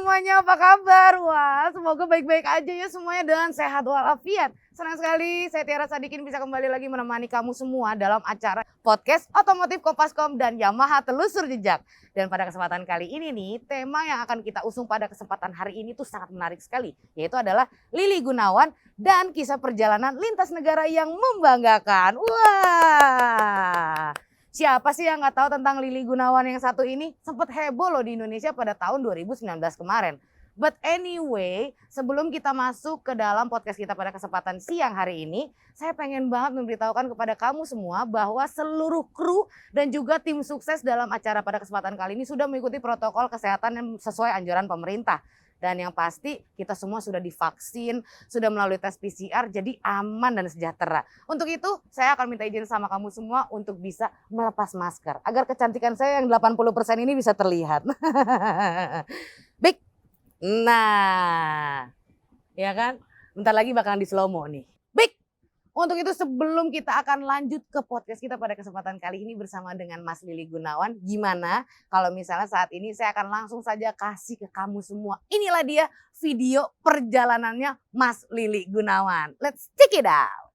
semuanya, apa kabar? Wah, semoga baik-baik aja ya semuanya dan sehat walafiat. Senang sekali saya Tiara Sadikin bisa kembali lagi menemani kamu semua dalam acara podcast Otomotif Kompaskom dan Yamaha Telusur Jejak. Dan pada kesempatan kali ini nih, tema yang akan kita usung pada kesempatan hari ini tuh sangat menarik sekali. Yaitu adalah Lili Gunawan dan kisah perjalanan lintas negara yang membanggakan. Wah! Siapa sih yang nggak tahu tentang Lili Gunawan yang satu ini? Sempat heboh loh di Indonesia pada tahun 2019 kemarin. But anyway, sebelum kita masuk ke dalam podcast kita pada kesempatan siang hari ini, saya pengen banget memberitahukan kepada kamu semua bahwa seluruh kru dan juga tim sukses dalam acara pada kesempatan kali ini sudah mengikuti protokol kesehatan yang sesuai anjuran pemerintah. Dan yang pasti kita semua sudah divaksin, sudah melalui tes PCR, jadi aman dan sejahtera. Untuk itu saya akan minta izin sama kamu semua untuk bisa melepas masker. Agar kecantikan saya yang 80% ini bisa terlihat. Baik, nah ya kan, bentar lagi bakalan di slow mo nih. Baik, untuk itu sebelum kita akan lanjut ke podcast kita pada kesempatan kali ini bersama dengan Mas Lili Gunawan. Gimana kalau misalnya saat ini saya akan langsung saja kasih ke kamu semua. Inilah dia video perjalanannya Mas Lili Gunawan. Let's check it out.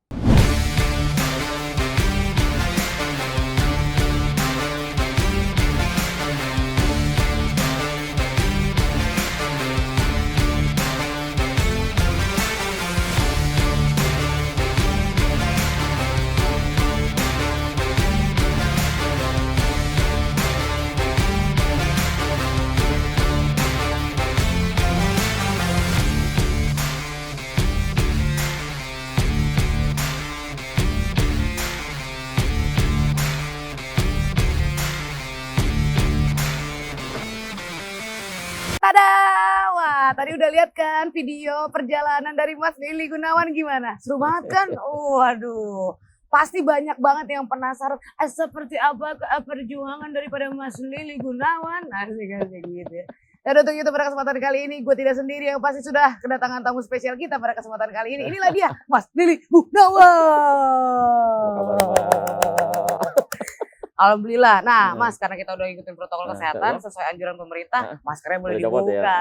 Tada! Wah, tadi udah lihat kan video perjalanan dari Mas Lili Gunawan gimana? Seru banget kan? Waduh, pasti banyak banget yang penasaran seperti apa perjuangan daripada Mas Lili Gunawan. Asik gitu ya. Dan untuk itu pada kesempatan kali ini gue tidak sendiri, yang pasti sudah kedatangan tamu spesial kita pada kesempatan kali ini. Inilah dia Mas Lili Gunawan. Alhamdulillah. Nah, Mas, karena kita udah ikutin protokol kesehatan sesuai anjuran pemerintah, maskernya boleh dibuka.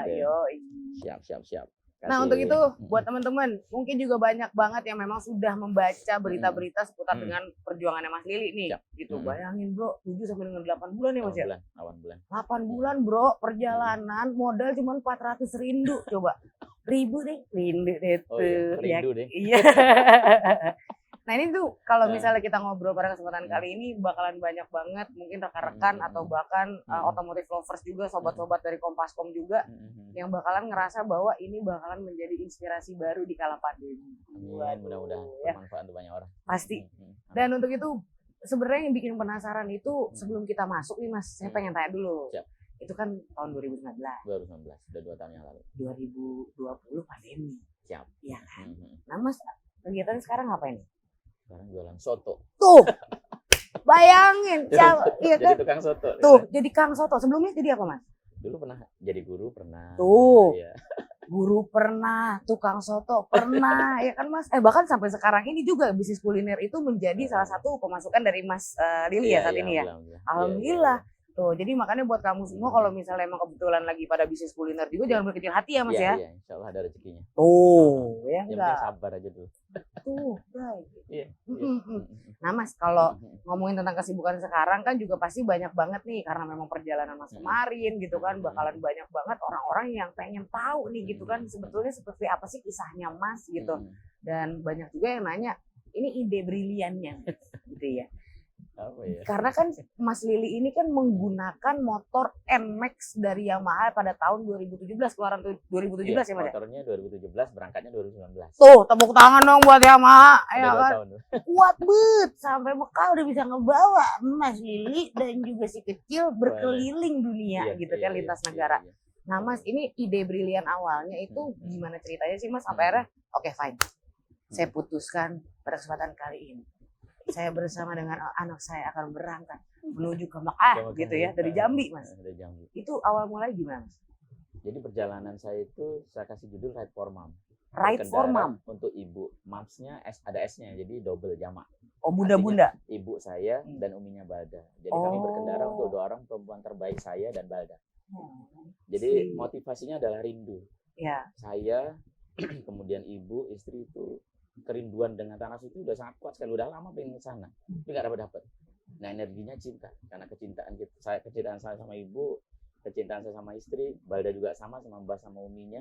Ya. Oke, siap. Nah, untuk itu buat teman-teman, mungkin juga banyak banget yang memang sudah membaca berita-berita seputar dengan perjuangannya Mas Lili nih. Siap. Gitu. Bayangin, Bro, 7 sampai dengan 8 bulan ya, Mas ya? 8 bulan. 8 bulan, Bro, perjalanan modal cuma 400 rindu coba. Rindu deh itu. Oh iya, rindu deh. Iya. Nah ini tuh kalau misalnya kita ngobrol pada kesempatan kali ini bakalan banyak banget mungkin rekan-rekan atau bahkan otomotif lovers juga, sobat-sobat dari Kompaskom juga yang bakalan ngerasa bahwa ini bakalan menjadi inspirasi baru di kala pandemi. Mudah-mudahan bermanfaat untuk banyak orang. Pasti. Dan untuk itu sebenarnya yang bikin penasaran itu sebelum kita masuk nih Mas, saya pengen tanya dulu. Siap. Itu kan tahun 2019. 2019, sudah 2 tahun yang lalu. 2020 pandemi. Siap. Iya kan. Nah Mas, kegiatan sekarang ngapain nih? Sekarang jualan soto. Tuh, bayangin. Iya kan? Jadi tukang soto. Tuh, jadi Kang Soto. Sebelumnya jadi apa, Mas? Dulu pernah jadi guru, pernah. Tuh, iya. Guru pernah, tukang soto pernah, ya kan Mas? Bahkan sampai sekarang ini juga bisnis kuliner itu menjadi salah satu pemasukan dari Mas Lili ya saat ini ya? Alhamdulillah. Tuh, jadi makanya buat kamu semua kalau misalnya emang kebetulan lagi pada bisnis kuliner juga jangan berkecil hati ya Mas ya? Iya, insya Allah ada rezekinya. Tuh, ya yang enggak? penting sabar aja dulu. Tuh, baik. Iya. Nah Mas, kalau ngomongin tentang kesibukan sekarang kan juga pasti banyak banget nih karena memang perjalanan Mas kemarin gitu kan bakalan banyak banget orang-orang yang pengen tahu nih gitu kan sebetulnya seperti apa sih kisahnya Mas gitu. Dan banyak juga yang nanya, ini ide briliannya gitu ya. Apa ya? Karena kan Mas Lili ini kan menggunakan motor NMAX dari Yamaha pada tahun 2017, keluaran 2017 ya Mas ya? Motornya 2017, berangkatnya 2019. Tuh, tepuk tangan dong buat Yamaha ya kan. Tahun. Kuat banget sampai Mekah udah bisa ngebawa Mas Lili dan juga si kecil berkeliling dunia gitu kan lintas negara. Nah Mas, ini ide brilian awalnya itu gimana ceritanya sih Mas? Sampai akhirnya oke, fine. Saya putuskan pada kesempatan kali ini saya bersama dengan anak saya akan berangkat menuju ke Mekah gitu ya, dari Jambi Mas. Dari Jambi. Itu awal mulai gimana Mas? Jadi perjalanan saya itu saya kasih judul Ride for Mom. Ride for Mom. Untuk ibu, momsnya ada S-nya, jadi double jamak. Oh, bunda-bunda. Ibu saya dan uminya Balda. Jadi kami berkendara untuk 2 orang perempuan terbaik saya dan Balda. Jadi motivasinya adalah rindu. Ya. Saya, kemudian ibu, istri itu kerinduan dengan tanah suci udah sangat kuat sekali. Udah lama pengen ke sana, tapi nggak dapat. Nah energinya cinta, karena kecintaan saya sama ibu, kecintaan saya sama istri, Balda juga sama Mbah sama Uminya,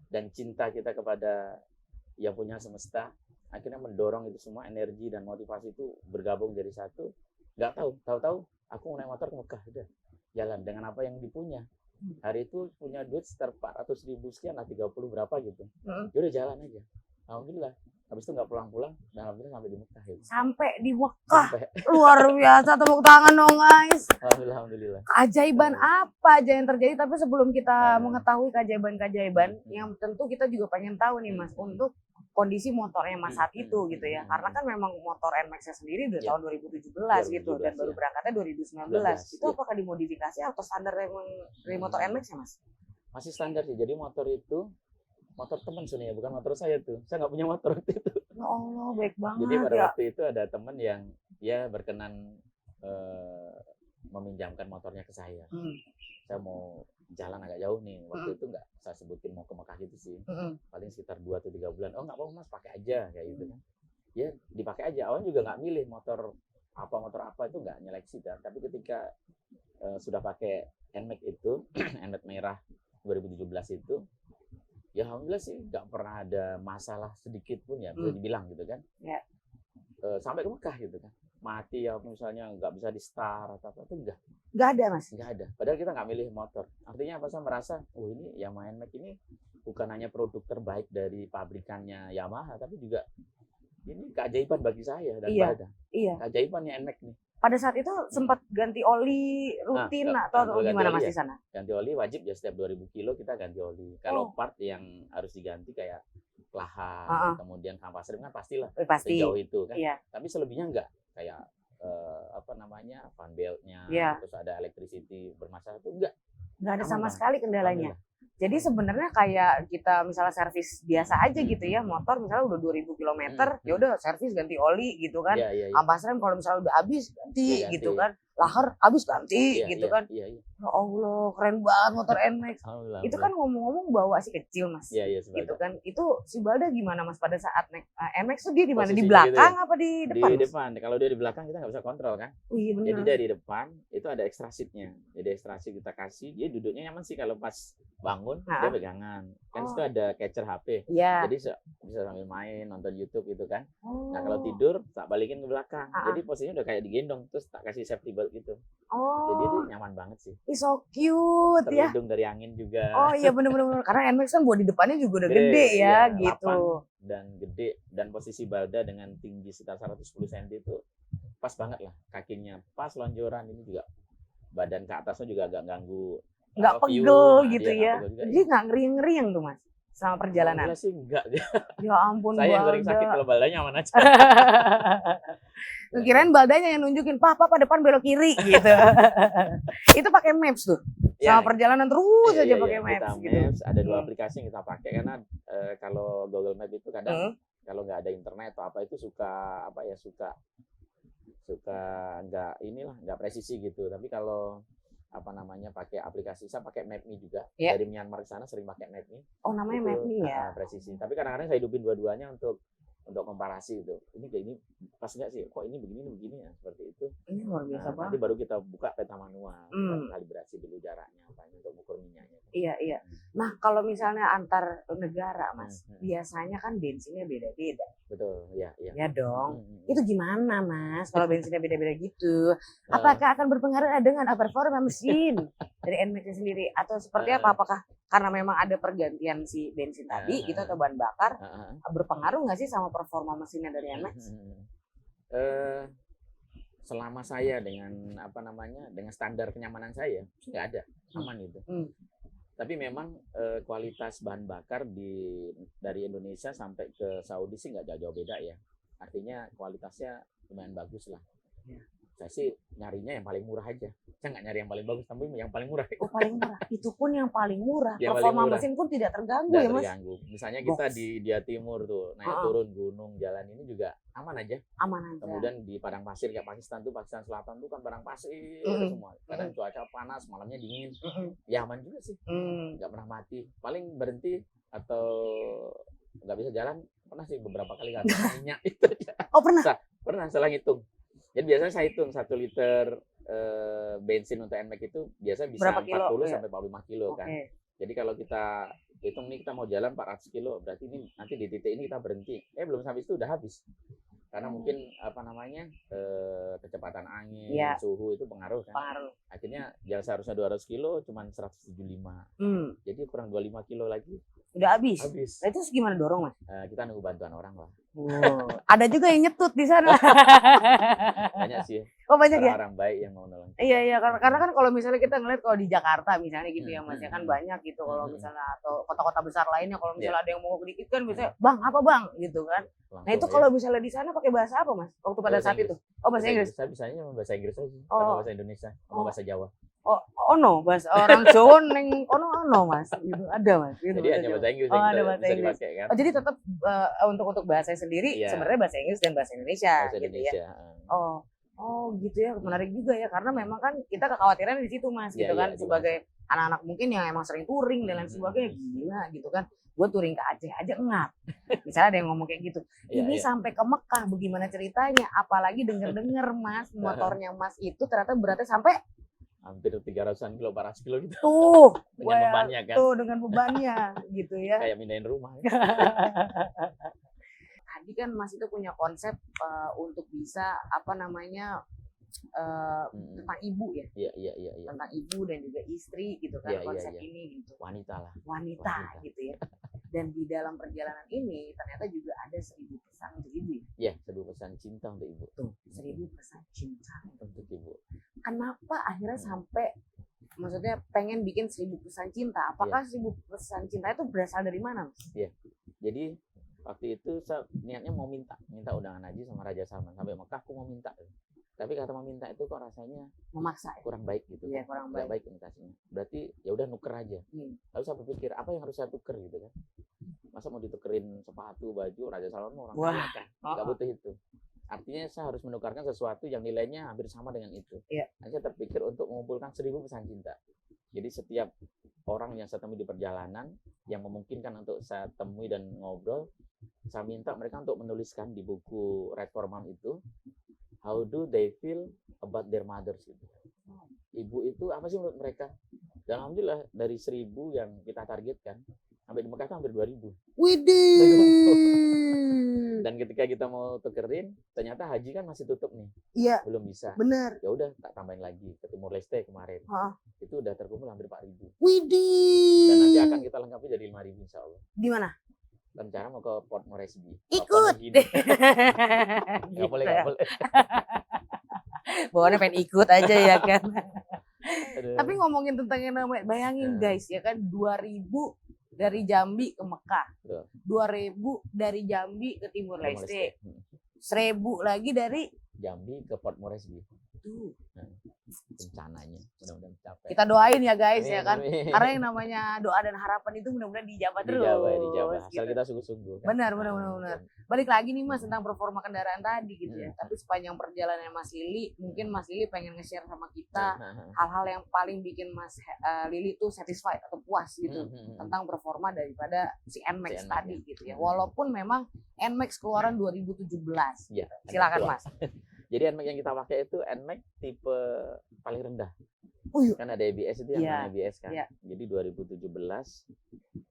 dan cinta kita kepada yang punya semesta, akhirnya mendorong itu semua energi dan motivasi itu bergabung jadi satu. Nggak tahu aku naik motor ke Mekah, udah jalan dengan apa yang dipunya. Hari itu punya duit sekitar 400.000 sekian lah, 30 berapa gitu. Ya udah jalan aja. Alhamdulillah. Habis itu nggak pulang-pulang, dan alhamdulillah sampai di Mekah. Gitu. Sampai di Mekah. Luar biasa, tepuk tangan dong guys. Alhamdulillah. Keajaiban apa aja yang terjadi, tapi sebelum kita mengetahui keajaiban-keajaiban, yang tentu kita juga pengen tahu nih Mas, untuk kondisi motornya Mas saat itu gitu ya. Karena kan memang motor NMAX-nya sendiri udah tahun 2017 gitu, dan baru berangkatnya 2019. Itu apakah dimodifikasi atau standar emang dari motor NMAX ya Mas? Masih standar sih, jadi motor itu motor teman sebenarnya, bukan motor saya tuh. Saya nggak punya motor waktu itu. Ya Allah, baik banget. Jadi pada waktu itu ada teman yang ya berkenan meminjamkan motornya ke saya. Saya mau jalan agak jauh nih. Waktu itu nggak saya sebutin mau ke Mekah gitu sih. Paling sekitar 2 atau 3 bulan. Oh nggak apa-apa Mas, pakai aja kayak gitu kan. Ya dipakai aja. Awalnya juga nggak milih motor apa itu nggak nyeleksi. Tapi ketika sudah pakai NMAX itu, NMAX merah 2017 itu, ya alhamdulillah sih nggak pernah ada masalah sedikit pun ya, bisa dibilang gitu kan. Sampai ke Mekah gitu kan. Mati ya misalnya nggak bisa di start atau apa itu nggak ada Mas. Nggak ada. Padahal kita nggak milih motor. Artinya apa, saya merasa oh ini Yamaha NMAX ini bukan hanya produk terbaik dari pabrikannya Yamaha, tapi juga ini keajaiban bagi saya dan Balda. Iya. Keajaibannya NMAX nih. Pada saat itu sempat ganti oli rutin atau gimana Mas di sana? Ganti oli wajib ya, setiap 2000 kilo kita ganti oli. Kalau part yang harus diganti kayak lahan, kemudian kampas rem kan pastilah sejauh itu kan. Tapi selebihnya enggak, kayak fan beltnya, terus ada electricity bermasalah itu enggak ada sama sekali kendalanya. Jadi sebenarnya kayak kita misalnya servis biasa aja gitu ya, motor misalnya udah 2000 km, ya udah servis ganti oli gitu kan. Kampas rem kalau misalnya udah habis ganti gitu kan. Lahar habis ganti gitu kan. Ya Allah, keren banget motor NMAX. Itu kan ngomong-ngomong bawa si kecil Mas. Gitu kan. Itu si Balda gimana Mas pada saat naik NMAX tuh dia di mana? Di belakang apa di depan? Di depan. Kalau dia di belakang kita nggak bisa kontrol kan. Iya benar. Jadi dari depan itu ada extra seat-nya. Jadi extra seat kita kasih, dia duduknya nyaman sih kalau pas bangun dia pegangan. Kan situ ada catcher HP. Jadi bisa sambil main, nonton YouTube gitu kan. Nah, kalau tidur tak balikin ke belakang. Jadi posisinya udah kayak digendong, terus tak kasih safety belt gitu. Jadi itu nyaman banget sih. So cute ya. Terlindung dari angin juga. Oh iya bener-bener. Karena NMAX kan buat di depannya juga udah gede ya gitu. Dan gede, dan posisi Balda dengan tinggi sekitar 110 cm itu pas banget lah. Kakinya pas lonjoran, ini juga badan ke atasnya juga agak ganggu. Nggak pegel gitu ya. Jadi nggak ngeriang-ngeriang tuh Mas sama perjalanan? Alhamdulillah sih enggak. Ya ampun Saya yang sering sakit, kalau Baldanya aman aja. Kirain Baldanya yang nunjukin, Papa depan belok kiri gitu. Itu pakai Maps tuh. Sama perjalanan terus aja pakai Maps gitu. Ada 2 aplikasi yang kita pakai karena kalau Google Maps itu kadang kalau nggak ada internet atau apa itu suka nggak presisi gitu. Tapi kalau pakai aplikasi, saya pakai Map.me juga. Dari Myanmar ke sana sering pakai Map.me. Oh namanya Map.me ya. Presisi. Tapi kadang-kadang saya hidupin dua-duanya untuk komparasi itu. Ini kayak ini pas nggak sih? Kok ini begini ya, seperti itu. Ini luar biasa banget. Nanti baru kita buka peta manual, kalibrasi dulu jaraknya untuk ukur minyaknya. Iya. Nah kalau misalnya antar negara Mas, biasanya kan bensinnya beda-beda. Betul, iya. Ya dong. Itu gimana Mas? Kalau bensinnya beda-beda gitu, apakah akan berpengaruh dengan performa mesin dari NMAX sendiri atau seperti apa? Apakah karena memang ada pergantian si bensin tadi gitu atau bahan bakar, berpengaruh nggak sih sama performa mesinnya dari NMAX? Selama saya dengan dengan standar kenyamanan saya nggak ada, aman itu. Tapi memang kualitas bahan bakar dari Indonesia sampai ke Saudi sih nggak jauh-jauh beda ya. Artinya kualitasnya lumayan bagus lah. Saya sih nyarinya yang paling murah aja. Saya nggak nyari yang paling bagus, tapi yang paling murah. Oh paling murah. Itu pun yang paling murah. Yang paling Performa murah. mesin pun tidak terganggu Nggak ya Mas? terganggu. Misalnya kita Box. di Dia Timur tuh, naik turun gunung, jalan ini juga aman aja. Aman aja. Kemudian di padang pasir kayak Pakistan Selatan tuh kan padang pasir semua. Kadang cuaca panas, malamnya dingin. Ya aman juga sih. Nggak pernah mati. Paling berhenti atau nggak bisa jalan, pernah sih beberapa kali nggak bisa minyak itu aja. Oh pernah? Pernah, salah hitung. Jadi biasanya saya hitung 1 liter bensin untuk NMAX itu biasa bisa Berapa kilo? 40 sampai 45 kilo kan. Oke. Jadi kalau kita hitung nih kita mau jalan 400 kilo, berarti ini nanti di titik ini kita berhenti. Belum sampai itu udah habis. Karena mungkin kecepatan angin, suhu itu pengaruh kan. Akhirnya jalan seharusnya 200 kilo cuman 175. Jadi kurang 25 kilo lagi. Udah habis. Nah, itu gimana dorong Mas? Kita nunggu bantuan orang lah. Ada juga yang nyetut di sana. Banyak sih. Oh banyak ya? Orang baik yang mau nolong. Iya karena kan kalau misalnya kita ngeliat kalau di Jakarta misalnya gitu ya Mas ya kan banyak gitu kalau misalnya atau kota-kota besar lainnya kalau misalnya ada yang mau dikit kan biasanya bang apa bang gitu kan. Langsung, nah itu kalau misalnya di sana pakai bahasa apa Mas waktu pada saat itu? Oh bahasa Inggris. Saya bisanya bahasa Inggris aja, sama bahasa Indonesia, sama bahasa Jawa. No bahasa orang Jawa neng ono Mas gitu ada Mas gitu. Jadi hanya bahasa Inggris yang ada bahasa bisa Inggris. dipakai kan. Jadi tetap untuk bahasa sendiri sebenarnya bahasa Inggris dan bahasa Indonesia gitu ya. Oh gitu ya, menarik juga ya karena memang kan kita kekhawatiran di situ Mas gitu kan sebagai anak-anak mungkin yang emang sering touring dan lain sebagainya gila gitu kan. Gue touring ke Aceh aja ngap. Misalnya ada yang ngomong kayak gitu. Ini sampai ke Mekah bagaimana ceritanya? Apalagi denger-denger Mas motornya Mas itu ternyata beratnya sampai hampir 300-an kilo, 400 kilo gitu. Tuh, dengan bebannya kan. Tuh dengan bebannya gitu ya. Kayak mindahin rumah. Tadi kan Mas itu punya konsep untuk bisa tentang ibu ya. Iya. Tentang ibu dan juga istri gitu kan konsep ini gitu. Wanita gitu ya. Dan di dalam perjalanan ini ternyata juga ada 1000 pesan untuk ibu ya. Iya, 1000 pesan cinta untuk ibu. Tuh, 1000 pesan cinta untuk ibu. Kenapa akhirnya sampai maksudnya pengen bikin 1000 pesan cinta? Apakah 1000 pesan cinta itu berasal dari mana, Mas? Iya. Jadi waktu itu saya niatnya mau minta undangan haji sama Raja Salman sampai Mekah, aku mau minta. Tapi kata meminta itu kok rasanya memaksa ya? Kurang baik gitu. Iya, kurang baik imitasinya. Berarti ya udah nuker aja. Lalu saya berpikir apa yang harus saya tuker gitu kan. Masa mau ditukerin sepatu, baju, Raja Salman orang kaya kan. Enggak butuh itu. Artinya saya harus menukarkan sesuatu yang nilainya hampir sama dengan itu. Iya. Saya terpikir untuk mengumpulkan 1000 pesan cinta. Jadi setiap orang yang saya temui di perjalanan yang memungkinkan untuk saya temui dan ngobrol, saya minta mereka untuk menuliskan di buku Red for Mom itu how do they feel about their mothers gitu. Ibu itu apa sih menurut mereka? Dan alhamdulillah dari 1000 yang kita targetkan sampai di Mekah itu hampir 2000. Widih. Dan ketika kita mau tukerin, ternyata haji kan masih tutup nih. Iya. Belum bisa. Benar. Ya udah tak tambahin lagi ke Timor Leste kemarin. Itu udah terkumpul hampir 4000. Widih. Dan nanti akan kita lengkapi jadi 5000 insyaallah. Di mana? Rencana mau ke Port Moresby. Ikut. Gak boleh. Bawaannya pengen ikut aja ya kan. Aduh. Tapi ngomongin tentang yang namanya, bayangin guys ya kan 2000 dari Jambi ke Mekah. 2000 dari Jambi ke Timor Leste. 1000 lagi dari Jambi ke Port Moresby. Tuh. Rencananya mudah-mudahan capai. Kita doain ya guys ya kan. Amin. Karena yang namanya doa dan harapan itu mudah-mudahan dijabah terus. Dijabah. Asal Gitu. kita sungguh-sungguh. Kan? Benar. Balik lagi nih Mas tentang performa kendaraan tadi gitu ya. Tapi sepanjang perjalanan Mas Lili, mungkin Mas Lili pengen nge-share sama kita hal-hal yang paling bikin Mas Lili tuh satisfied atau puas gitu tentang performa daripada si NMAX tadi gitu ya. Walaupun memang NMAX keluaran 2017. Ya, Silakan Mas. Jadi NMAX yang kita pakai itu NMAX tipe paling rendah. Kan ada ABS itu yang ABS kan. Jadi 2017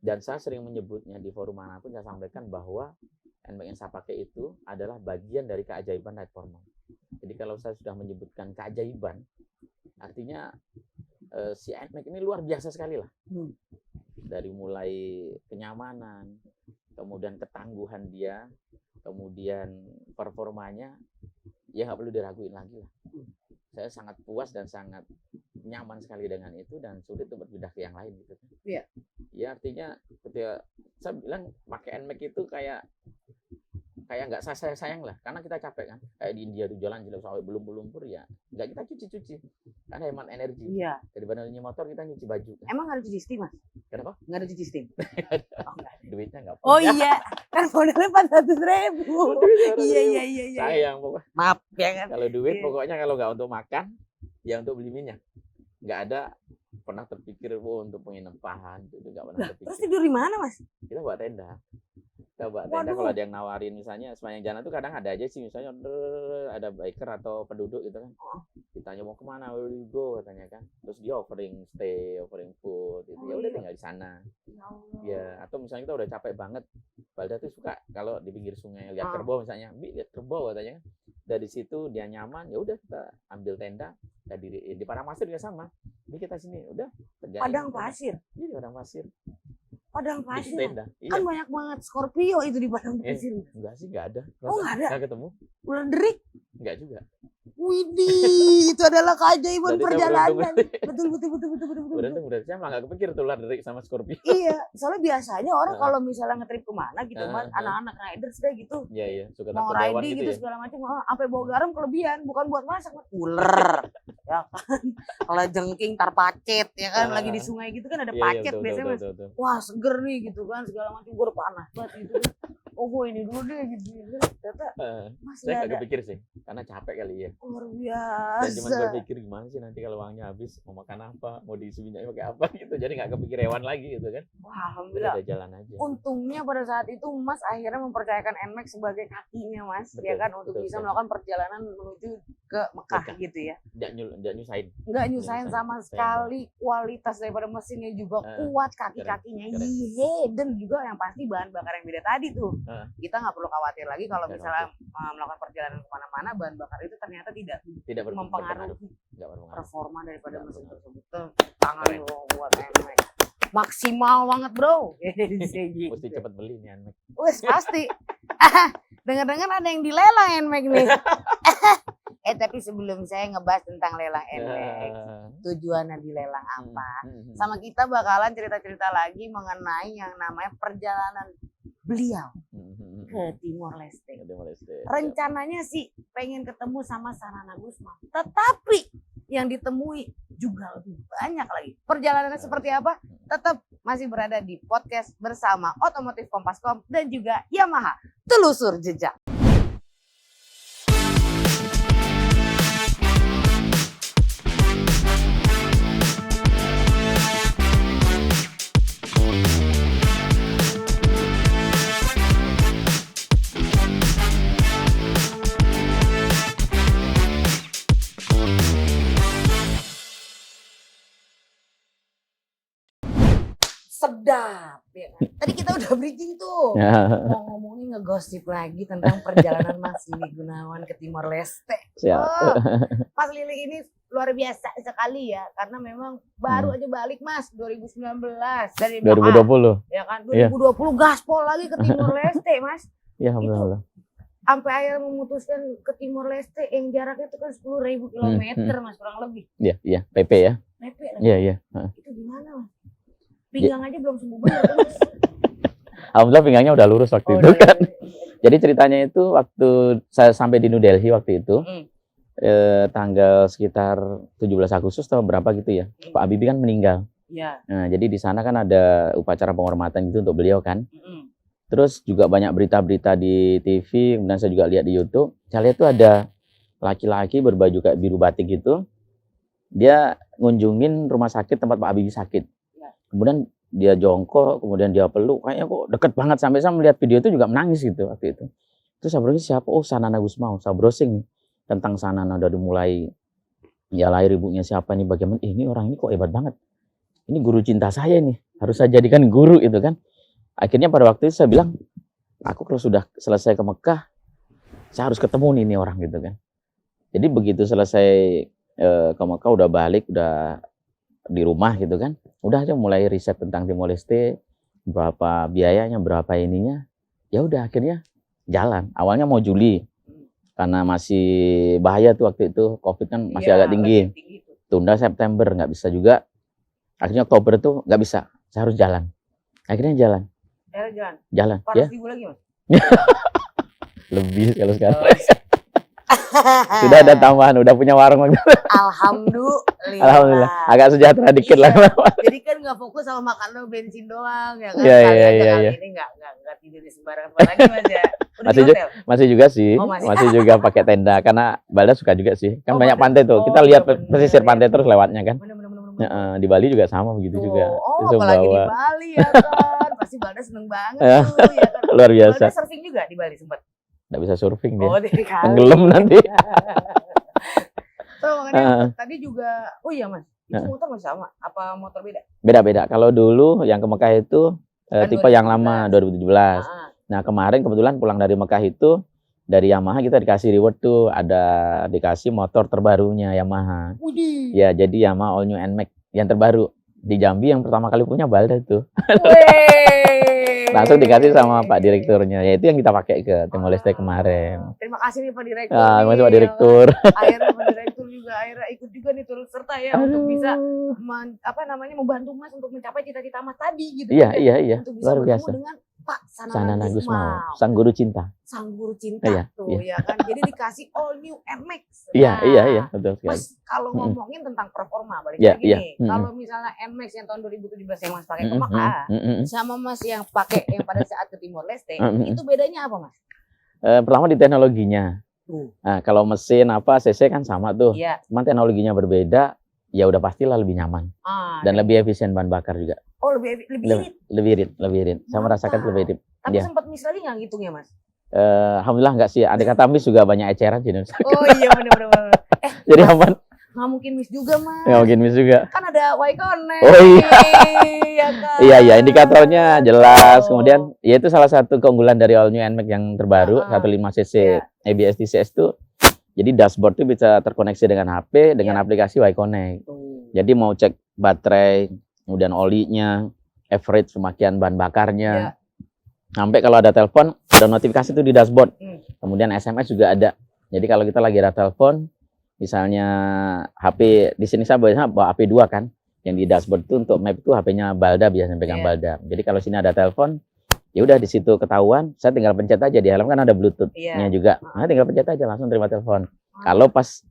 dan saya sering menyebutnya di forum manapun saya sampaikan bahwa NMAX yang saya pakai itu adalah bagian dari keajaiban Ride for Mom. Jadi kalau saya sudah menyebutkan keajaiban, artinya si NMAX ini luar biasa sekali lah. Dari mulai kenyamanan, kemudian ketangguhan dia, kemudian performanya, ya nggak perlu diraguin lagi lah. Saya sangat puas dan sangat nyaman sekali dengan itu dan sulit untuk berpindah ke yang lain gitu. Iya. Ya artinya ketika saya bilang pakai NMAX itu kayak kayak nggak sayang lah, karena kita capek kan. Kayak di India tuh jalan sampai belum lumpur ya, nggak kita cuci, karena hemat energi. Iya. Daripada nyuci motor kita nyuci baju. Emang nggak ada cuci steam, Mas? Kenapa? Nggak ada cuci steam. Oh, nggak ada. Duitnya nggak Oh punya. iya, kan modalnya 400.000. Iya. Sayang pokoknya. Maaf ya kan. Kalau duit Iya. pokoknya kalau nggak untuk makan, ya untuk beli minyak. Nggak ada pernah terpikir untuk penginapan, itu nggak pernah Terus terpikir. tidur di mana, Mas? Kita buat tenda. Kita buat tenda, Waduh. kalau ada yang nawarin misalnya sepanjang jalan tuh kadang ada aja sih, misalnya ada biker atau penduduk gitu kan. Ditanya mau kemana, where you go katanya kan. Terus dia offering stay, offering food gitu. Ya udah iya. tinggal di sana. Ya Allah. Ya, atau misalnya kita udah capek banget. Balda tuh suka kalau di pinggir sungai lihat Ah. kerbau misalnya, lihat kerbau katanya kan. Dari situ dia nyaman, ya udah kita ambil tenda, kita diriin di padang pasir juga sama. Ini kita sini, udah kerjain. Padang pasir. Iya, di padang pasir. Padang Di pasir. tenda. Iya. Kan banyak banget Scorpio itu di padang pasir. Enggak sih, enggak ada. Oh, nggak ada? Enggak ketemu? Ular derik. Enggak juga. Widih, itu adalah keajaiban Berarti saya perjalanan. beruntung. Betul. Beruntung saya mah enggak kepikir tuh Derik sama Scorpio. Iya, soalnya biasanya orang Heeh. kalau misalnya ngetrip kemana gitu, Mas, Heeh. anak-anak riders kayak gitu. Iya, suka Mau takut hewan riding gitu gitu ya. segala macam, sampai bawa garam kelebihan, bukan buat masak, Mas. Ular, ya kan. Kalau jengking tar pacet, ya kan. Lagi di sungai gitu kan ada Iya, pacet betul, biasanya, Mas. betul. Wah, seger nih gitu kan, segala macam. Gue udah panas banget gitu kan. Oh, gue ini dulu deh gitu. Ternyata masih Saya ada. enggak kepikir sih, karena capek kali ya. Luar Dan cuma biasa. berpikir gimana sih nanti kalau uangnya habis, mau makan apa, mau diisi minyaknya pakai apa gitu. Jadi enggak kepikir hewan lagi gitu kan. Wah, Udah alhamdulillah. ada jalan aja. Untungnya pada saat itu Mas akhirnya mempercayakan NMAX sebagai kakinya, Mas, ya Betul, kan, untuk betul bisa sekali. melakukan perjalanan menuju ke Mekah Mekah. gitu ya. Enggak nyusahin. Nggak nyusahin nyusahin, sama sayang sekali, kualitas daripada mesinnya juga kuat, kaki-kakinya keren. dan juga yang pasti bahan bakar yang beda tadi tuh. Kita nggak perlu khawatir lagi kalau Nggak misalnya melakukan perjalanan kemana-mana, bahan bakar itu ternyata tidak Tidak berpengaruh. mempengaruhi Enggak berpengaruh. performa daripada Nggak mesin berpengaruh. tersebut. Tangan Keren. lo buat NMAX. Maksimal banget, bro. Gitu. Mesti cepet beli nih Nmax. Wes pasti. Dengar-dengar ada yang dilelang NMAX nih. Tapi sebelum saya ngebahas tentang lelang NMAX, tujuannya dilelang apa? Sama kita bakalan cerita-cerita lagi mengenai yang namanya perjalanan beliau ke Timor Leste. Rencananya sih pengen ketemu sama Sanana Gusmao, tetapi yang ditemui juga lebih banyak lagi. Perjalanannya seperti apa? Tetap masih berada di podcast bersama Otomotif Kompas.com dan juga Yamaha Telusur Jejak. Sedap ya kan? Tadi kita udah bridging tuh. Mau ngomongin ngegosip lagi tentang perjalanan Mas Lili Gunawan ke Timor Leste. Siap. Oh, Mas Lili ini luar biasa sekali ya, karena memang baru aja balik Mas 2019 dari 2020. ya kan, Iya. 2020 gaspol lagi ke Timor Leste Mas. Ya, alhamdulillah. Sampai akhirnya memutuskan ke Timor Leste yang jaraknya itu kan 10.000 kilometer Mas, kurang lebih. Iya, PP ya. PP lagi. Iya. Itu gimana Mas? Pinggang aja belum sembuh bener kan, Mas. Alhamdulillah pinggangnya udah lurus waktu itu udah, kan. Jadi ceritanya itu waktu saya sampai di New Delhi waktu itu, tanggal sekitar 17 Agustus atau berapa gitu ya, Pak Habibie kan meninggal. Iya. Nah, jadi di sana kan ada upacara penghormatan gitu untuk beliau kan. Terus juga banyak berita-berita di TV, kemudian saya juga lihat di YouTube. Saya lihat tuh ada laki-laki berbaju kayak biru batik gitu. Dia ngunjungin rumah sakit tempat Pak Habibie sakit. Kemudian dia jongkok, kemudian dia peluk, kayaknya kok deket banget, sampai saya melihat video itu juga menangis gitu waktu itu. Terus saya browsing siapa? Oh, Sanana Gusmao. Saya browsing tentang Sanana dari mulai ya lahir ibunya siapa nih, bagaimana, ini orang ini kok hebat banget. Ini guru cinta saya nih, harus saya jadikan guru itu kan. Akhirnya pada waktu itu saya bilang, aku kalau sudah selesai ke Mekah, saya harus ketemu nih orang gitu kan. Jadi begitu selesai ke Mekah, udah balik, udah di rumah gitu kan, udah aja mulai riset tentang Timor Leste, berapa biayanya, berapa ininya, ya udah akhirnya jalan. Awalnya mau Juli, karena masih bahaya tuh waktu itu, COVID kan masih agak tinggi. Tunda September, nggak bisa juga. Akhirnya Oktober tuh nggak bisa, saya harus jalan. Akhirnya jalan. Jalan. 400.000 Ya. lagi Mas. Lebih kalau sekarang. Oh, Sudah ada tambahan, udah punya warung. Alhamdulillah. Agak sejahtera dikit lah. Jadi kan nggak fokus sama makan bensin doang ya kan. Iya, Kali iya, aja iya, kali iya. ini nggak tidur di sembarangan tempat lagi Mas ya. Udah Masih di ju- hotel? Masih juga sih, Oh, masih. masih juga pakai tenda karena Balda suka juga sih. Kan Oh, banyak Balda. pantai tuh. Kita Oh, lihat iya, bener, pesisir ya. pantai terus lewatnya kan. Bener. Di Bali juga sama begitu Tuh. juga. Oh, Di apalagi di Sumbawa. Bali ya kan. Pasti Balda seneng banget tuh ya kan. Luar biasa. Balda surfing juga di Bali sempat. Nggak bisa surfing dia. Oh, dari kali. Tenggelam nanti. So, makanya tadi juga, oh iya Mas, itu motor masih sama? Apa motor beda? Beda-beda. Kalau dulu yang ke Mekah itu Kan tipe yang 2017. lama 2017. Nah kemarin kebetulan pulang dari Mekah itu dari Yamaha kita dikasih reward tuh, ada dikasih motor terbarunya Yamaha. Widih. Ya jadi Yamaha All New NMAX yang terbaru di Jambi yang pertama kali punya Balda tuh. Langsung dikasih sama Pak Direkturnya. Ya itu yang kita pakai ke Timor Leste kemarin. Terima kasih nih Pak Direktur. Ah, nih, masih Pak ya Direktur. kan? Akhirnya Pak Direktur juga akhirnya ikut juga nih turut serta ya untuk bisa membantu Mas untuk mencapai cita-cita Mas tadi gitu. Iya, kan, iya, iya. Untuk bisa Luar bertemu biasa. dengan Pak Sanana Sanana Gusmao, Gusmao, sang guru cinta. sang guru cinta Iya, tuh iya. ya kan. Jadi dikasih all new NMAX. Iya, Nah, iya, betul sekali. Mas kalau ngomongin tentang performa balik Iya, lagi iya. nih. Kalau misalnya NMAX yang tahun 2017 yang Mas pakai ke Mm, Mekah mm, mm, mm. sama Mas yang pakai yang pada saat ke Timor Leste, Mm, itu bedanya apa Mas? Pertama di teknologinya. Nah, kalau mesin apa CC kan sama tuh. Iya. Cuman teknologinya berbeda, ya udah pastilah lebih nyaman dan lebih efisien bahan bakar juga. Oh lebih irit. Lebih irit. Saya merasakan Mantap. lebih irit. Tapi Iya. sempat miss lagi nggak ngitungnya Mas? Alhamdulillah enggak sih. Andai kata miss juga banyak eceran sih. Oh iya bener. Jadi aman. Nggak mungkin miss juga Mas. Nggak mungkin miss juga. Kan ada Y-Connect. Oh iya. Iya kan. Iya, indikatornya jelas. Oh. Kemudian ya itu salah satu keunggulan dari All New NMAX yang terbaru 15 cc Iya. ABS TCS tuh. Jadi dashboard tuh bisa terkoneksi dengan HP dengan Iya. aplikasi Y-Connect. Tuh. Jadi mau cek baterai, kemudian olinya, average pemakaian bahan bakarnya. Iya. Sampai kalau ada telepon, ada notifikasi tuh di dashboard. Kemudian SMS juga ada. Jadi kalau kita lagi ada telepon, misalnya HP di sini saya biasanya bawa HP 2 kan, yang di dashboard itu untuk map itu HP-nya Balda, biasanya pegang Iya. Balda. Jadi kalau sini ada telepon, ya udah di situ ketahuan, saya tinggal pencet aja di helm kan ada Bluetooth-nya Iya. juga. Nah, tinggal pencet aja langsung terima telepon. Kalau pas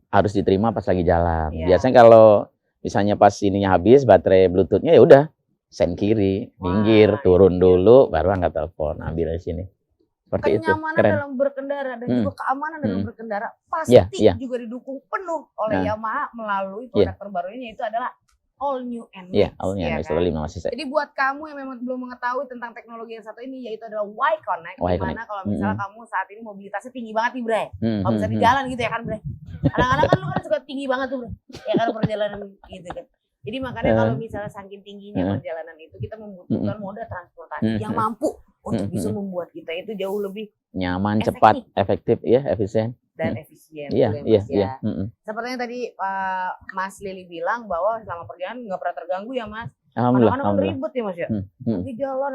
harus diterima pas lagi jalan. Iya. Biasanya kalau misalnya pas ininya habis baterai Bluetooth-nya ya udah sen kiri, minggir, Wah, turun iya. dulu, baru angkat telepon, ambil dari sini. Seperti itu, Kenyamanan keren. dalam berkendara dan juga keamanan dalam berkendara pasti Iya, iya. juga didukung penuh oleh Nah. Yamaha melalui Iya. produk terbarunya yaitu adalah All New NMAX. Iya, awalnya ya NMAX kan? 5 cc. Jadi buat kamu yang memang belum mengetahui tentang teknologi yang satu ini yaitu adalah Y-Connect, Y-Connect. dimana kalau misalnya kamu saat ini mobilitasnya tinggi banget nih Bre, Hmm, kalau bisa di jalan gitu ya kan Bre, kadang-kadang kan lu kan suka tinggi banget tuh Bre, ya kan perjalanan gitu kan. Jadi makanya kalau misalnya saking tingginya perjalanan itu kita membutuhkan moda transportasi yang mampu untuk bisa membuat kita itu jauh lebih nyaman, cepat, efektif, ya, efisien. dan efisien. Iya, betul ya, iya, Mas, iya. ya. Sepertinya tadi Mas Lili bilang bahwa selama perjalanan nggak pernah terganggu ya Mas. Alhamdulillah, Kadang-kadang kan alhamdulillah. ribet ya Mas ya. Hmm. Lagi jalan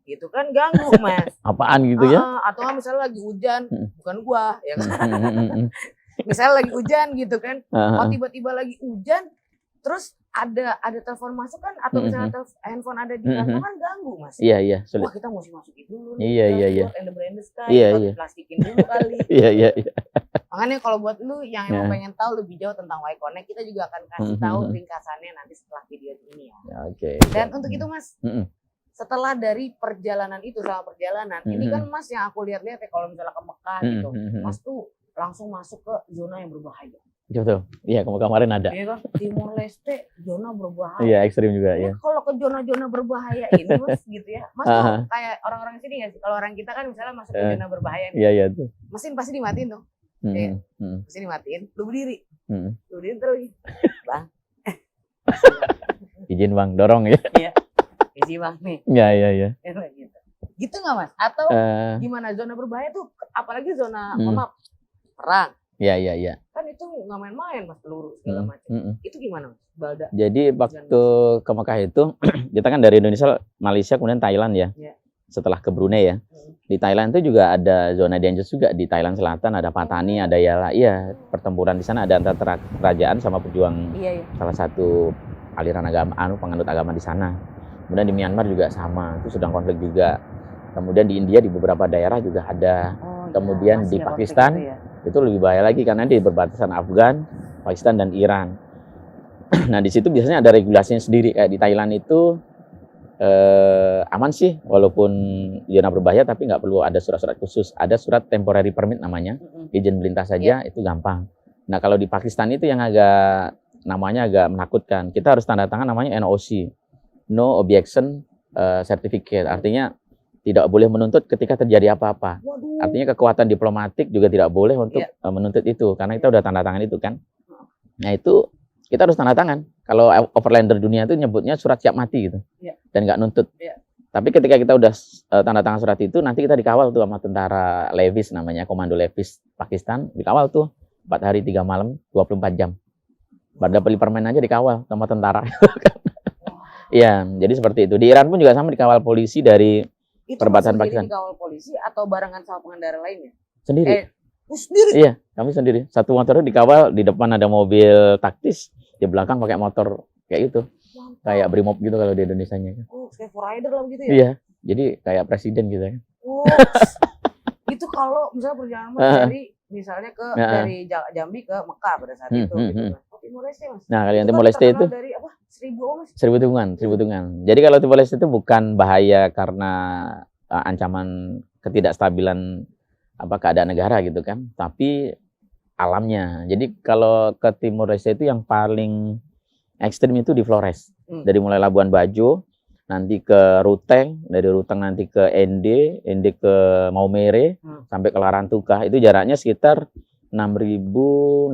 gitu kan ganggu Mas. Apaan gitu ya? Atau misalnya lagi hujan, bukan gua ya kan. Hmm. Misalnya lagi hujan gitu kan. Ah, Oh tiba-tiba lagi hujan, terus ada telepon masuk kan atau misalnya handphone ada di kantong kan ganggu Mas. Iya, iya, sulit. Wah kita mesti masukin dulu Iya, iya, iya. Ende-ende kan, Iya, atau iya. diplastikin dulu kali. Iya, iya, iya. Makanya kalau buat lu yang Ya. emang pengen tahu lebih jauh tentang Y-Connect, kita juga akan kasih tahu ringkasannya nanti setelah video ini ya. Oke. Dan untuk itu Mas, setelah dari perjalanan itu selama perjalanan, ini kan Mas yang aku lihat-lihat ya kalau misalnya ke Mekah gitu, Mas tuh langsung masuk ke zona yang berbahaya. Betul. Iya, kemarin ada. Iya kan? Timor Leste zona berbahaya. Iya, ekstrim juga ya. Ya, kalau ke zona-zona berbahaya ini Mas gitu ya. Mas tuh kayak orang-orang sini nggak sih? Kalau orang kita kan misalnya masuk ke zona berbahaya nih, Iya, iya tuh. mesin pasti dimatiin tuh. Mesin dimatiin, lu berdiri. Lu berdiri terus. Bang. Izin Bang, dorong ya. Iya. Isi Bang nih. Iya, iya, iya. Gitu. Gitu nggak Mas? Atau gimana zona berbahaya tuh apalagi zona maaf perang. Iya, iya, iya. Kan itu nggak main-main Mas, peluru segala macam. Itu gimana Mas? Balda. Jadi waktu ke Mekah itu kita kan dari Indonesia, Malaysia, kemudian Thailand ya. Iya. Setelah ke Brunei ya. Di Thailand itu juga ada zona dangerous juga. Di Thailand Selatan ada Patani, ada Yala. Iya, pertempuran di sana ada antara kerajaan sama pejuang Iya, iya. salah satu aliran agama, penganut agama di sana. Kemudian di Myanmar juga sama, itu sedang konflik juga. Kemudian di India di beberapa daerah juga ada. Kemudian di Pakistan itu lebih bahaya lagi karena di berbatasan Afgan, Pakistan dan Iran. Nah di situ biasanya ada regulasinya sendiri. Kayak di Thailand itu aman sih, walaupun zona berbahaya tapi nggak perlu ada surat-surat khusus. Ada surat temporary permit namanya, izin melintas saja itu gampang. Nah kalau di Pakistan itu yang namanya agak menakutkan. Kita harus tanda tangan namanya NOC, No Objection Certificate. Artinya tidak boleh menuntut ketika terjadi apa-apa. Artinya kekuatan diplomatik juga tidak boleh untuk menuntut itu, karena kita udah tanda tangan itu kan. Nah itu kita harus tanda tangan. Kalau overlander dunia itu nyebutnya surat siap mati gitu, dan nggak nuntut. Tapi ketika kita udah tanda tangan surat itu, nanti kita dikawal tuh sama tentara Levis namanya, Komando Levis Pakistan, dikawal tuh 4 hari 3 malam, 24 jam. Baru beli permen aja dikawal sama tentara. Iya, jadi seperti itu. Di Iran pun juga sama, dikawal polisi dari perbatasan Pakistan. Dikawal polisi atau barengan sama pengendara lainnya? Sendiri. Sendiri? Iya, kami sendiri. Satu motornya dikawal, di depan ada mobil taktis, di belakang pakai motor kayak gitu. Mantap. Kayak Brimob gitu kalau di Indonesianya. Oh, kayak rider lah gitu ya? Iya, jadi kayak presiden gitu ya. Oh, itu kalau misalnya perjalanan dari misalnya dari Jambi ke Mekah pada saat itu gitu kan. Oh, Timor Leste Mas. Nah, kalau yang Timor Leste itu dari apa? 1000 Mas. 1000 tikungan. Jadi kalau Timor Leste itu bukan bahaya karena ancaman ketidakstabilan keadaan negara gitu kan, tapi alamnya. Jadi kalau ke Timor Leste itu yang paling ekstrim itu di Flores. Dari mulai Labuan Bajo, nanti ke Ruteng, dari Ruteng nanti ke Ende ke Maumere, sampai ke Larantuka. Itu jaraknya sekitar 6.690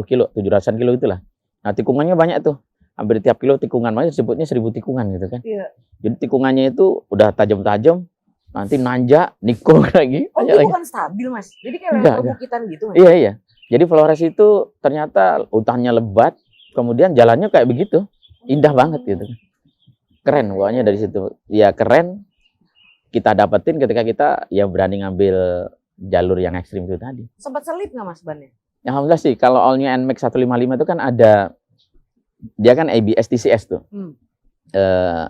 kilo, 700-an kilo itulah. Nah tikungannya banyak tuh. Hampir tiap kilo tikungan, makanya disebutnya 1000 tikungan gitu kan. Iya. Jadi tikungannya itu udah tajam-tajam, nanti nanjak, nikung lagi. Oh, itu bukan stabil Mas? Jadi kayak perbukitan gitu Mas? Iya. Jadi Flores itu ternyata hutannya lebat, kemudian jalannya kayak begitu. Indah banget gitu. Keren pokoknya dari situ. Ya keren kita dapetin ketika kita ya berani ngambil jalur yang ekstrim itu tadi. Sempat selip nggak Mas bannya? Alhamdulillah sih. Kalau all-nya NMAX 155 itu kan ada, dia kan ABS TCS tuh.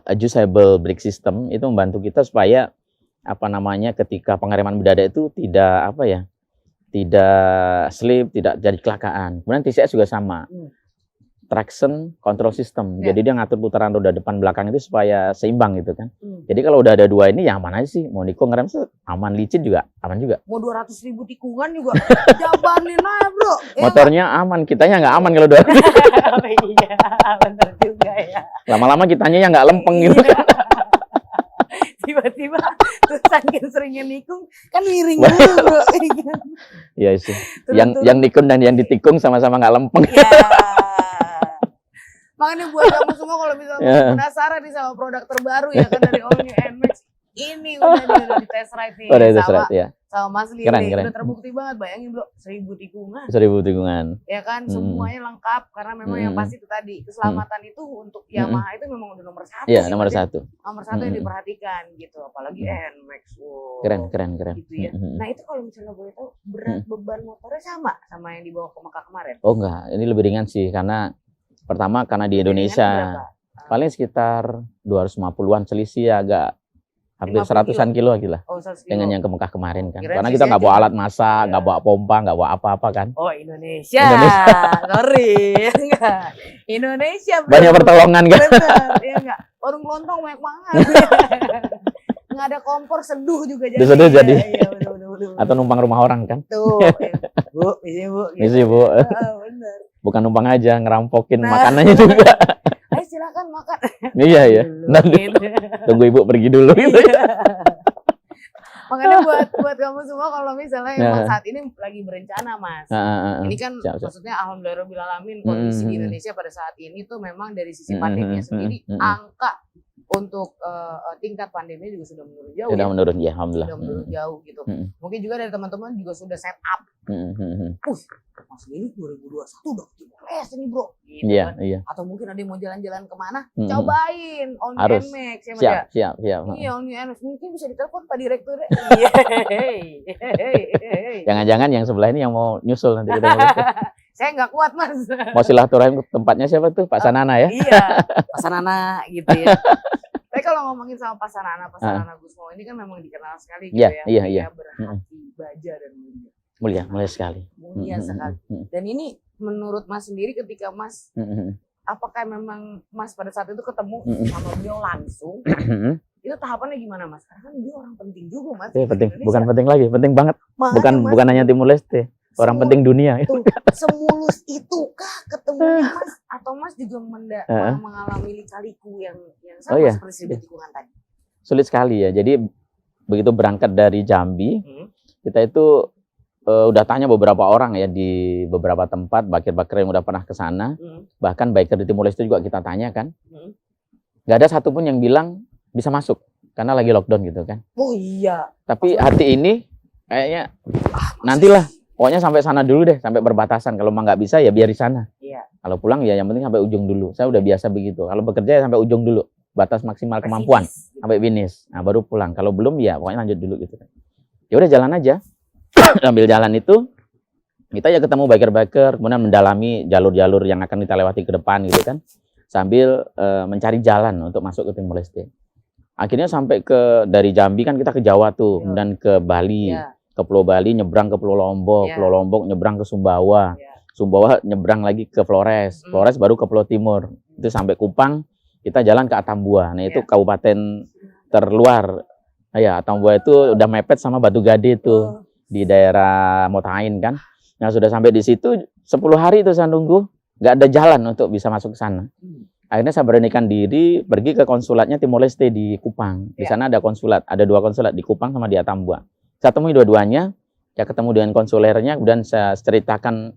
Adjustable brake system, itu membantu kita supaya ketika pengereman mendadak itu tidak tidak slip, tidak jadi kecelakaan. Kemudian TCS juga sama. Traction control system. Jadi dia ngatur putaran roda depan belakang itu supaya seimbang gitu kan. Jadi kalau udah ada dua ini ya aman aja sih. Mau nikung ngerem aman, licin juga aman juga. Mau 200.000 tikungan juga jabanin aja bro. Motornya aman, kitanya nggak aman kalau 200. Iya, bener juga ya. Lama-lama kitanya yang nggak lempeng gitu. Tiba-tiba terus saking seringnya nikung kan miring dulu bro. Iya sih. Yang nikung dan yang ditikung sama-sama nggak lempeng. Makanya buat kamu semua kalau misalnya penasaran nih sama produk terbaru ya kan dari All New NMAX, ini udah di test ride nih sama Mas Lili. Udah terbukti banget, bayangin bro, 1000 tikungan. 1000 tikungan. Ya kan, semuanya lengkap karena memang yang pasti itu tadi keselamatan itu untuk Yamaha itu memang udah nomor 1. Iya, nomor 1. Nomor 1 yang diperhatikan gitu, apalagi NMAX. Wow. Keren. Gitu ya. Nah itu kalau misalnya boleh tahu berat beban motornya sama yang dibawa ke Mekah kemarin? Oh enggak, ini lebih ringan sih karena pertama karena di Indonesia paling sekitar 250-an, selisih agak hampir 100-an kilo lah dengan yang ke Mekah kemarin kan. Karena kita nggak bawa alat masak, nggak bawa pompa, nggak bawa apa-apa kan. Oh Indonesia. Ngeri. Indonesia bro. Banyak pertolongan kan. Bener, ya enggak. Warung lontong banyak banget. Nggak ada kompor, seduh juga jadi. Seduh jadi. Iya, bener. Atau numpang rumah orang kan. Tuh, Bu, misi Bu. Bener. Bukan numpang aja, ngerampokin makanannya juga. Ayo silakan makan. Iya. Nanti tunggu ibu pergi dulu gitu ya. Makanya buat kamu semua kalau misalnya emang saat ini lagi berencana Mas. Ini kan maksudnya alhamdulillahirobbilalamin kondisi di Indonesia pada saat ini tuh memang dari sisi pandemi sendiri angka untuk tingkat pandemi juga sudah menurun jauh. Sudah menurun ya, alhamdulillah. Sudah menurun jauh gitu. Mungkin juga dari teman-teman juga sudah set up. Mas Lili 2021 udah Timor Leste nih bro. Gitu iya, kan. iya. Atau mungkin ada yang mau jalan-jalan kemana, cobain All New NMAX ya Mas ya. Siap. Iya, All New NMAX. Mungkin bisa ditelepon Pak Direkturnya. Jangan-jangan yang sebelah ini yang mau nyusul nanti kita Saya nggak kuat Mas. Mau silaturahim tempatnya siapa tuh? Pak Sanana ya? Iya, Pak Sanana gitu ya. Tapi kalau ngomongin sama Pasanana Gusmo ini kan memang dikenal sekali gitu Iya, ya. iya. Berhati, baja dan mulia. Mulia sekali. Mulia sekali. Dan ini menurut Mas sendiri ketika Mas, apakah memang Mas pada saat itu ketemu sama beliau langsung? Itu tahapannya gimana Mas? Karena kan dia orang penting juga Mas. Penting, bukan penting lagi, penting banget. Makanya, Bukan hanya Timur Leste, orang penting dunia. Tuh, semulus itukah ketemunya Mas? Atau Mas juga mengalami lika-liku yang sama seperti Sri Tikungan tadi? Sulit sekali ya. Jadi begitu berangkat dari Jambi, kita itu udah tanya beberapa orang ya di beberapa tempat, biker-biker yang udah pernah ke sana. Bahkan biker di Timur Leste juga kita tanya kan. Nggak ada satupun yang bilang bisa masuk karena lagi lockdown gitu kan. Oh iya. Tapi hati ini kayaknya nantilah, pokoknya sampai sana dulu deh, sampai perbatasan. Kalau emang nggak bisa ya biar di sana. Iya. Kalau pulang ya yang penting sampai ujung dulu. Saya udah biasa begitu. Kalau bekerja ya sampai ujung dulu, batas maksimal kemampuan sampai finish. Nah baru pulang. Kalau belum ya pokoknya lanjut dulu gitu kan. Ya udah jalan aja. Sambil jalan itu kita ya ketemu biker-biker, kemudian mendalami jalur-jalur yang akan kita lewati ke depan gitu kan. Sambil mencari jalan untuk masuk ke Timor Leste. Akhirnya sampai dari Jambi kan kita ke Jawa tuh, kemudian ke Bali, ke Pulau Bali, nyebrang ke Pulau Lombok, Pulau Lombok nyebrang ke Sumbawa, Sumbawa nyebrang lagi ke Flores, Flores baru ke Pulau Timur, itu sampai Kupang, kita jalan ke Atambua, nah itu kabupaten terluar, ya Atambua itu udah mepet sama Batu Gede itu di daerah Motain kan, nah sudah sampai di situ 10 hari itu saya nunggu, nggak ada jalan untuk bisa masuk ke sana. Akhirnya saya beranikan diri pergi ke konsulatnya Timor Leste di Kupang. Di sana ada konsulat, ada 2 konsulat di Kupang sama di Atambua. Saya temui dua-duanya, saya ketemu dengan konsulernya, kemudian saya ceritakan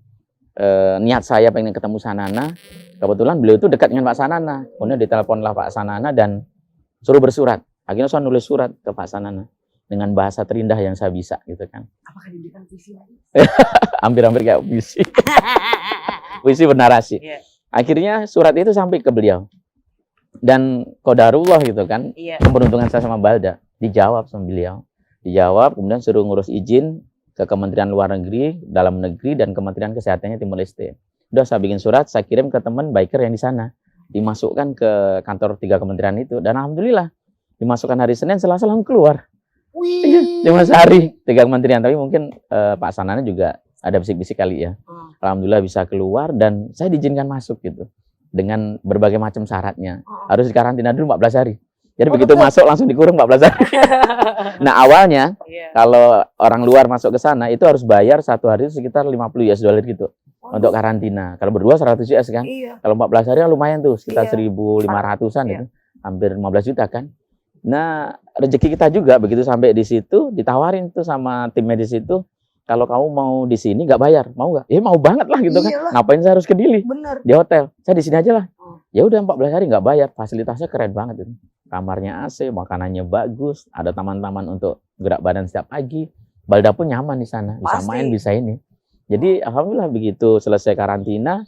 niat saya pengen ketemu Sanana. Kebetulan beliau itu dekat dengan Pak Sanana. Kemudian diteleponlah Pak Sanana dan suruh bersurat. Akhirnya saya nulis surat ke Pak Sanana dengan bahasa terindah yang saya bisa gitu kan. Apakah diberikan puisi lagi? Hampir-hampir kayak puisi. Puisi bernarasi. Akhirnya surat itu sampai ke beliau. Dan qadarullah gitu kan. Keberuntungan saya sama Balda. Dijawab sama beliau. Dijawab, kemudian suruh ngurus izin ke Kementerian Luar Negeri, Dalam Negeri, dan Kementerian Kesehatannya Timor Leste. Udah saya bikin surat, saya kirim ke teman biker yang di sana. Dimasukkan ke kantor 3 kementerian itu. Dan alhamdulillah, dimasukkan hari Senin, Selasa langsung keluar. Cuma sehari 3 kementerian. Tapi mungkin Pak Sanana juga ada bisik-bisik kali ya. Alhamdulillah bisa keluar dan saya diizinkan masuk gitu. Dengan berbagai macam syaratnya. Harus dikarantina dulu 14 hari. Jadi begitu masuk langsung dikurung 14 hari. Nah awalnya kalau orang luar masuk ke sana itu harus bayar 1 hari sekitar 50 US dollar gitu. Untuk karantina. Kalau berdua 100 US kan. Kalau 14 hari lumayan tuh sekitar 1.500-an itu. Hampir 15 juta kan. Nah rezeki kita juga begitu sampai di situ ditawarin tuh sama tim medis itu. Kalau kamu mau di sini nggak bayar, mau nggak? Ya mau banget lah gitu kan. Ngapain saya harus ke Dili? Di hotel. Saya di sini aja lah. Ya udah 14 hari nggak bayar. Fasilitasnya keren banget itu. Kamarnya AC, makanannya bagus, ada taman-taman untuk gerak badan setiap pagi. Balda pun nyaman di sana, bisa main, bisa ini. Jadi alhamdulillah begitu selesai karantina,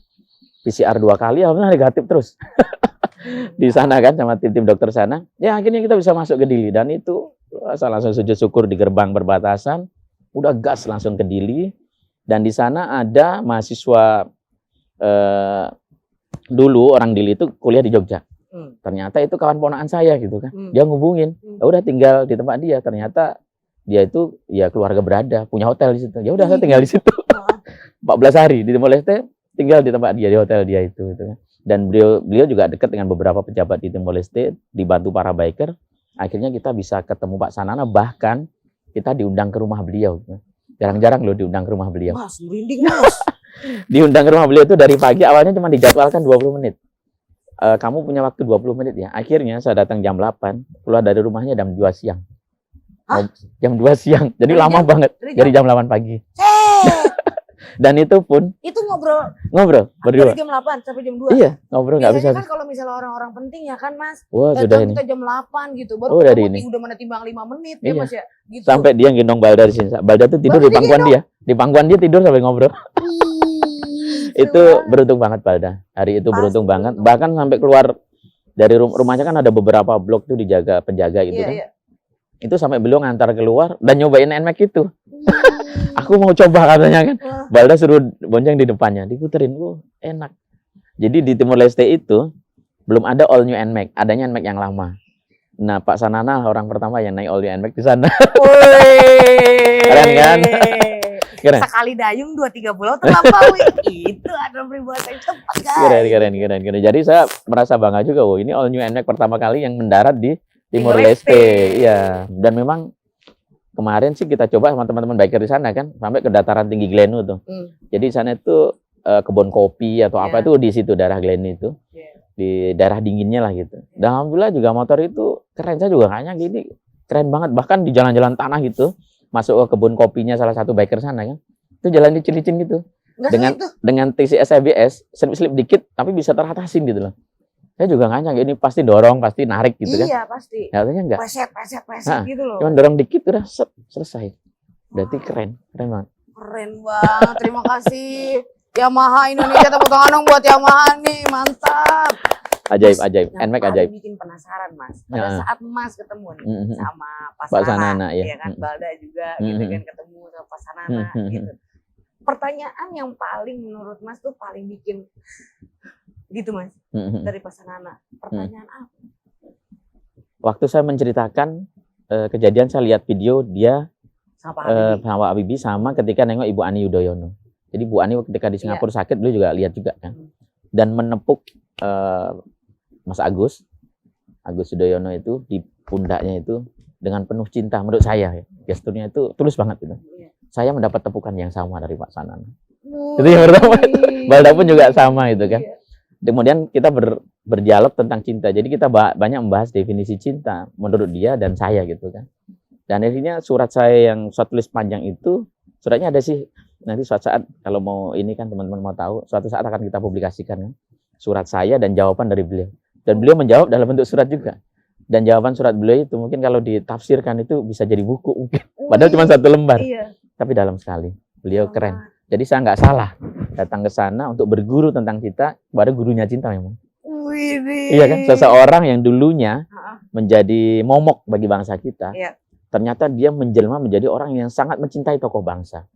PCR 2 kali, alhamdulillah negatif terus. Di sana kan sama tim dokter sana. Ya akhirnya kita bisa masuk ke Dili dan itu saya langsung sujud syukur di gerbang perbatasan. Udah gas langsung ke Dili dan di sana ada mahasiswa dulu orang Dili itu kuliah di Jogja. Ternyata itu kawan ponakan saya gitu kan. Dia ngubungin. Ya udah tinggal di tempat dia. Ternyata dia itu ya keluarga berada, punya hotel di situ. Ya udah saya tinggal di situ. 14 hari di Timor Leste tinggal di tempat dia, di hotel dia itu gitu kan. Dan beliau juga dekat dengan beberapa pejabat di Timor Leste, dibantu para biker. Akhirnya kita bisa ketemu Pak Sanana, bahkan kita diundang ke rumah beliau. Jarang-jarang loh diundang ke rumah beliau. Mas, merinding Mas. Diundang ke rumah beliau itu dari pagi, awalnya cuma dijadwalkan 20 menit. Kamu punya waktu 20 menit ya. Akhirnya saya datang jam 8, keluar dari rumahnya jam 2 siang. Jam 2 siang, jadi lama banget. Dari jam 8 pagi. Dan itu pun ngobrol berdua. Dari jam 8 sampai jam 2. Iya, ngobrol nggak bisa. Kan kalau misalnya orang-orang penting ya kan Mas. Wah, sudah ini. Kita jam 8 gitu. Baru udah mana timbang 5 menit ya Mas ya. Gitu. Sampai dia gendong Balda di sini. Balda tuh tidur di pangkuan dia. Di pangkuan dia tidur sampai ngobrol. Itu beruntung banget Balda. Hari itu beruntung banget. Bahkan sampai keluar dari rumahnya kan ada beberapa blok tuh dijaga penjaga gitu kan. Iya. Itu sampai beliau ngantar keluar dan nyobain NMAX itu. Aku mau coba katanya kan. Balda suruh bonceng di depannya, diputerin, enak. Jadi di Timor Leste itu belum ada all new NMAX, adanya NMAX yang lama. Nah, Pak Sanana orang pertama yang naik all new NMAX di sana. Wih. Keren kan? Keren. Sekali dayung 2-3 pulau terlampaui. Itu adalah peribahasa yang tepat, guys. Keren. Jadi saya merasa bangga juga, ini all new NMAX pertama kali yang mendarat di Timor Leste. Iya. Dan memang kemarin sih kita coba sama teman-teman biker di sana kan, sampai ke dataran tinggi Glenu tuh. Jadi di sana itu kebun kopi atau apa itu di situ daerah Glenu itu. Di daerah dinginnya lah gitu. Dan alhamdulillah juga motor itu keren, saya juga kayaknya gini keren banget, bahkan di jalan-jalan tanah gitu masuk ke kebun kopinya salah satu biker sana kan, itu jalan licin-licin gitu. Dengan TCS ABS slip dikit tapi bisa teratasin gitu loh. Saya juga nggak nyangka ini pasti dorong, pasti narik gitu kan. Iya pasti. Nyatanya enggak. Peset gitu loh. Cuman dorong dikit udah selesai. Berarti keren banget. Keren banget, terima kasih. Yamaha Indonesia, tepuk tangan dong buat Yamaha nih, mantap. Ajaib. NMAX ajaib. Bikin penasaran Mas, pada saat Mas ketemu nih sama Pak Sanana, ya kan, Balda juga gitu kan, ketemu sama Pak Sanana gitu. Pertanyaan yang paling menurut Mas tuh paling bikin gitu Mas, dari Pak Sanana, pertanyaan apa? Waktu saya menceritakan kejadian, saya lihat video dia sama Pak Habibie sama ketika nengok Ibu Ani Yudhoyono. Jadi Bu Ani ketika di Singapura sakit, beliau juga lihat juga kan. Dan menepuk Mas Agus Yudhoyono itu di pundaknya itu dengan penuh cinta menurut saya. Gesturnya itu tulus banget itu. Saya mendapat tepukan yang sama dari Pak Sanana. Itu yang pertama. Balda pun juga sama itu kan. Kemudian kita berdialog tentang cinta. Jadi kita banyak membahas definisi cinta menurut dia dan saya gitu kan. Dan akhirnya surat saya yang surat tulis panjang itu, suratnya ada sih. Nanti suatu saat kalau mau ini kan teman-teman mau tahu, suatu saat akan kita publikasikan kan, surat saya dan jawaban dari beliau. Dan beliau menjawab dalam bentuk surat juga. Dan jawaban surat beliau itu mungkin kalau ditafsirkan itu bisa jadi buku mungkin. Padahal cuma 1 lembar. Tapi dalam sekali. Beliau keren. Jadi saya nggak salah datang ke sana untuk berguru tentang cinta kepada gurunya cinta memang. Iya kan, seseorang yang dulunya menjadi momok bagi bangsa kita. Ternyata dia menjelma menjadi orang yang sangat mencintai tokoh bangsa.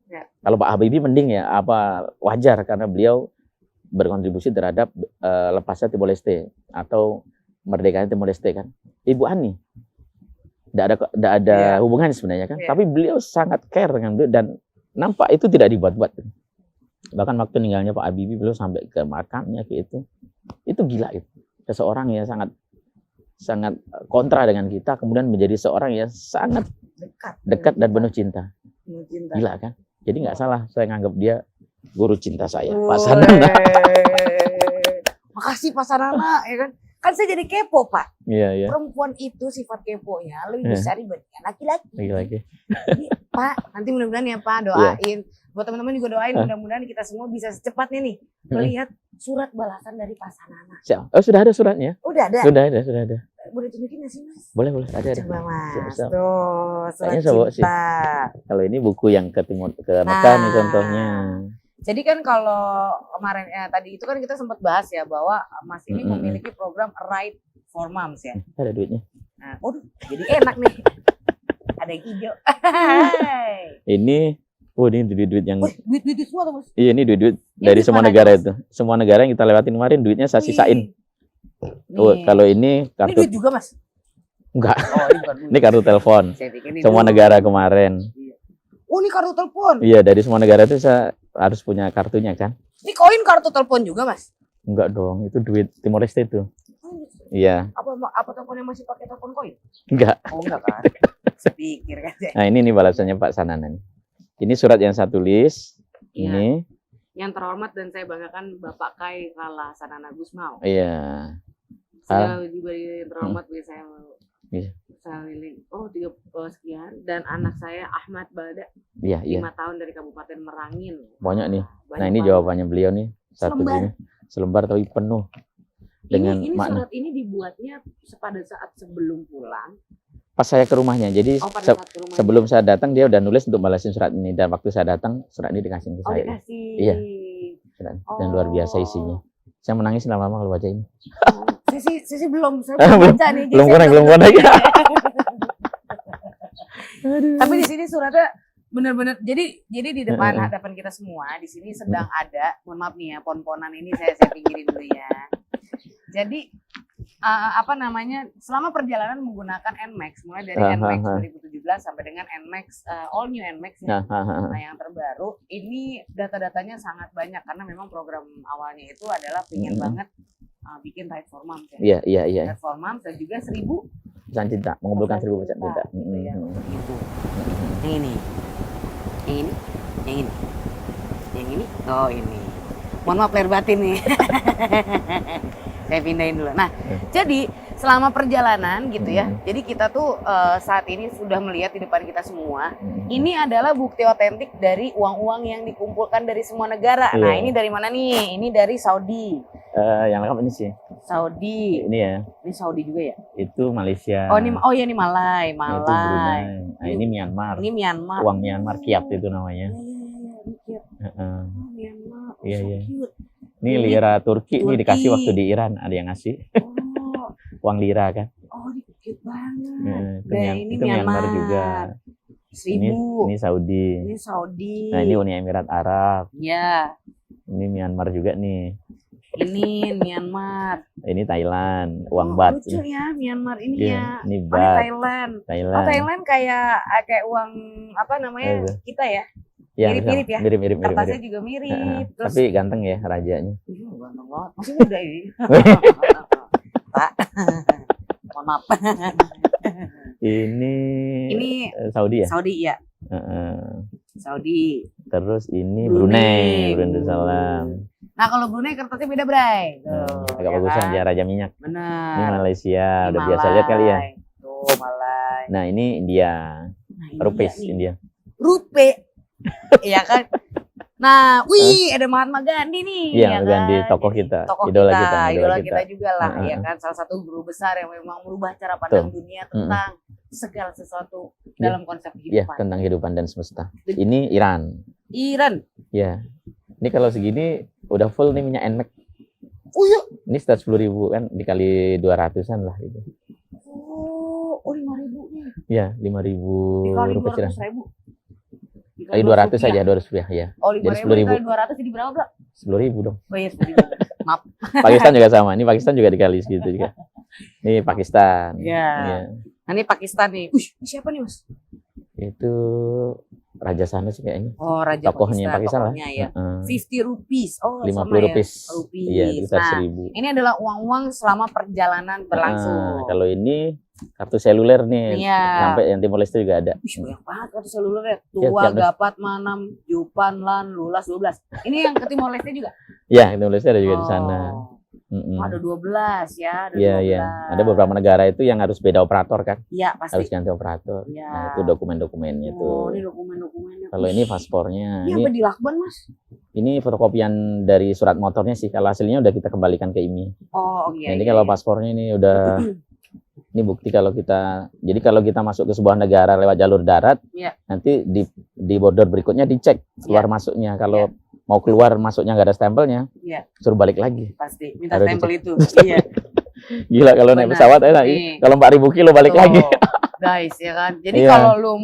Kalau Pak Habibie mending ya, wajar karena beliau berkontribusi terhadap lepasnya Timor Leste atau merdekanya Timor Leste kan. Ibu Ani tidak ada hubungannya sebenarnya kan, tapi beliau sangat care dengan beliau dan nampak itu tidak dibuat-buat. Bahkan waktu meninggalnya Pak Habibie beliau sampai ke makamnya kayak itu gila itu. Seseorang yang sangat kontra dengan kita, kemudian menjadi seorang yang sangat dekat dan penuh cinta. Gila kan? Jadi nggak salah saya nganggap dia guru cinta saya, Pak Sanana. Makasih Pak Sanana, ya kan? Kan saya jadi kepo Pak. Iya. Perempuan itu sifat keponya lebih besar dibandingkan laki-laki. Jadi, Pak, nanti mudah-mudahan ya Pak doain. Buat teman-teman juga doain, mudah-mudahan kita semua bisa secepatnya nih melihat surat balasan dari Pak Sanana. Oh, sudah ada suratnya? Udah ada. Sudah ada. Boleh tunjukin nggak sih Mas? Boleh, ada. Coba Mas. Siap. Tuh, surat cinta. Kalau ini buku yang ke Mekah nih contohnya. Jadi kan kalau kemarin tadi itu kan kita sempat bahas ya bahwa Mas ini memiliki program Ride for Moms ya. Ada duitnya. Nah, jadi enak nih. Ada yang hijau. Ini duit yang duit semua tuh Mas. Iya, ini duit dari semua negara itu. Semua negara yang kita lewatin kemarin duitnya saya sisain. Kalau ini kartu. Ini duit juga Mas? Enggak. Oh, ini kartu telepon. Semua negara kemarin. Oh, ini kartu telepon. Iya, dari semua negara itu saya harus punya kartunya kan. Ini koin kartu telepon juga Mas? Enggak dong, itu duit Timor Leste itu. Iya. Apa teleponnya masih pakai telepon koin? Enggak. Oh, enggak kan. Sepikir kan. Nah, ini nih balasannya Pak Sanana nih. Ini surat yang saya tulis. Iya. Ini. Yang terhormat dan saya banggakan Bapak Kai Rala Sanana Gusmao. Iya. Saya juga yang terhormat saya. Iya. Saya liling. 30 sekian dan anak saya Ahmad Balda. Iya. 5 tahun dari Kabupaten Merangin. Banyak nih. Nah, ini jawabannya beliau nih. Satu gini. Selembar tapi penuh. Dengan ini makna. surat ini dibuatnya pada saat sebelum pulang. Pas saya ke rumahnya, jadi sebelum saya datang dia udah nulis untuk balasin surat ini dan waktu saya datang surat ini dikasih ke saya. Dikasih. Iya. Dan luar biasa isinya. Saya menangis lama-lama kalau baca ini. Sisi belum, saya belum baca nih. Belum konek. Tapi di sini suratnya benar-benar jadi di hadapan kita semua di sini sedang ada, mohon maaf nih ya, pon-ponan ini saya pinggirin dulu ya. Jadi selama perjalanan menggunakan NMAX mulai dari NMAX 2017 sampai dengan NMAX all new NMAX ya. Nah, yang terbaru ini data-datanya sangat banyak karena memang program awalnya itu adalah pengen banget bikin Ride for Moms ya. Iya. Ride for Moms dan juga 1000 pesan cinta, mengumpulkan 1000 pesan cinta. Gitu ya. Gitu. Yang ini. Oh ini. Mohon maaf lahir batin nih. Saya pindahin dulu. Nah, jadi selama perjalanan gitu ya. Jadi kita tuh saat ini sudah melihat di depan kita semua. Ini adalah bukti otentik dari uang-uang yang dikumpulkan dari semua negara. Nah, ini dari mana nih? Ini dari Saudi. Yang lengkap ini sih. Saudi. Ini ya. Ini Saudi juga ya? Itu Malaysia. Ini Malai. Itu Brunei. Nah, ini Myanmar. Ini Myanmar. Uang Myanmar, Kyat itu namanya. Myanmar. Iya. So cute. Ini lira Turki, ini dikasih waktu di Iran, ada yang ngasih. Oh. Uang lira kan. Oh, ini cute banget. Itu Myanmar juga. 1000. Ini Saudi. Ini Saudi. Nah, ini Uni Emirat Arab. Ya. Ini Myanmar juga nih. Ini Myanmar. Ini Thailand, uang baht. Lucu ya Myanmar ini ya. Ini Ini baht. Thailand. Thailand. Thailand kayak uang apa namanya kita ya. Ya, Mirip-mirip ya. Mirip. Kertasnya juga mirip. Terus Tapi ganteng ya rajanya. iya, ganteng banget. Masih muda ini. Pak. Mohon maaf. Ini Saudi ya? Saudi ya. Saudi. Terus ini Brunei Darussalam. Nah, kalau Brunei kertasnya beda, Bray. Agak bagusan ya, Raja Minyak. Benar. Ini Malaysia, Ini udah biasa lihat kali ya. Tuh, Malai. Nah, ini India. Rupees India. Rupiah. Iya kan? Nah, ada Mahatma Gandhi nih. Iya, ya Gandhi kan? tokoh kita, Tokoh idola idola kita. kita juga lah, ya kan? Salah satu guru besar yang memang merubah cara pandang dunia tentang segala sesuatu dalam konsep Iya, kehidupan. tentang kehidupan dan semesta. Ini Iran. Ya. Ini kalau segini udah full nih minyak NMAX. Oh iya. Ini sekitar 10.000 kan, dikali 200-an lah gitu. Oh 5.000 nih. Ya, 5.000 Dikali rupiah. 200.000. Kali 200 saja, 200 rupiah ya. Oh, jadi 5.000 kali 200 jadi berapa, Bro? 10.000 dong. Oh iya, 10.000. Maaf. Pakistan juga sama. Ini Pakistan juga dikali segitu juga. Ini Pakistan. Iya. Nah, ini Pakistan nih. Ini siapa nih, Mas? Itu raja sana sih kayaknya. Oh, raja tokohnya Pakistan lah. ya. 50 rupees. Oh, 50 sama rupiah. Rupiah. Iya, itu Nah, 1.000. ini adalah uang-uang selama perjalanan berlangsung. Kalau ini kartu seluler nih. Iya. Sampai yang Timor Leste juga ada. Banyak banget kartu seluler ya. Iya, Tua, tiap Gapat, Manam, Jupan, Lan, Lulas, 12. Ini yang ke Timor Leste juga? Iya, Timor Leste ada juga di sana. Ada 12 ya. Iya. Ada beberapa negara itu yang harus beda operator kan. Iya, pasti. Harus ganti operator. Ya. Nah, itu dokumen-dokumennya tuh. Ini dokumen-dokumennya. Kalau ini paspornya. Ini apa di lakban, Mas? Ini fotokopian dari surat motornya sih. Kalau hasilnya udah kita kembalikan ke IMI. Oh, iya. Nah, ini kalau paspornya ini udah ini bukti kalau kita, jadi kalau kita masuk ke sebuah negara lewat jalur darat, nanti di border berikutnya dicek keluar masuknya. Kalau mau keluar masuknya nggak ada stempelnya, suruh balik lagi. Pasti minta harus stempel dicek. itu. Iya. Gila kalau naik pesawat enak. Kalau 4.000 kilo balik lagi. Guys, ya kan. Jadi kalau lu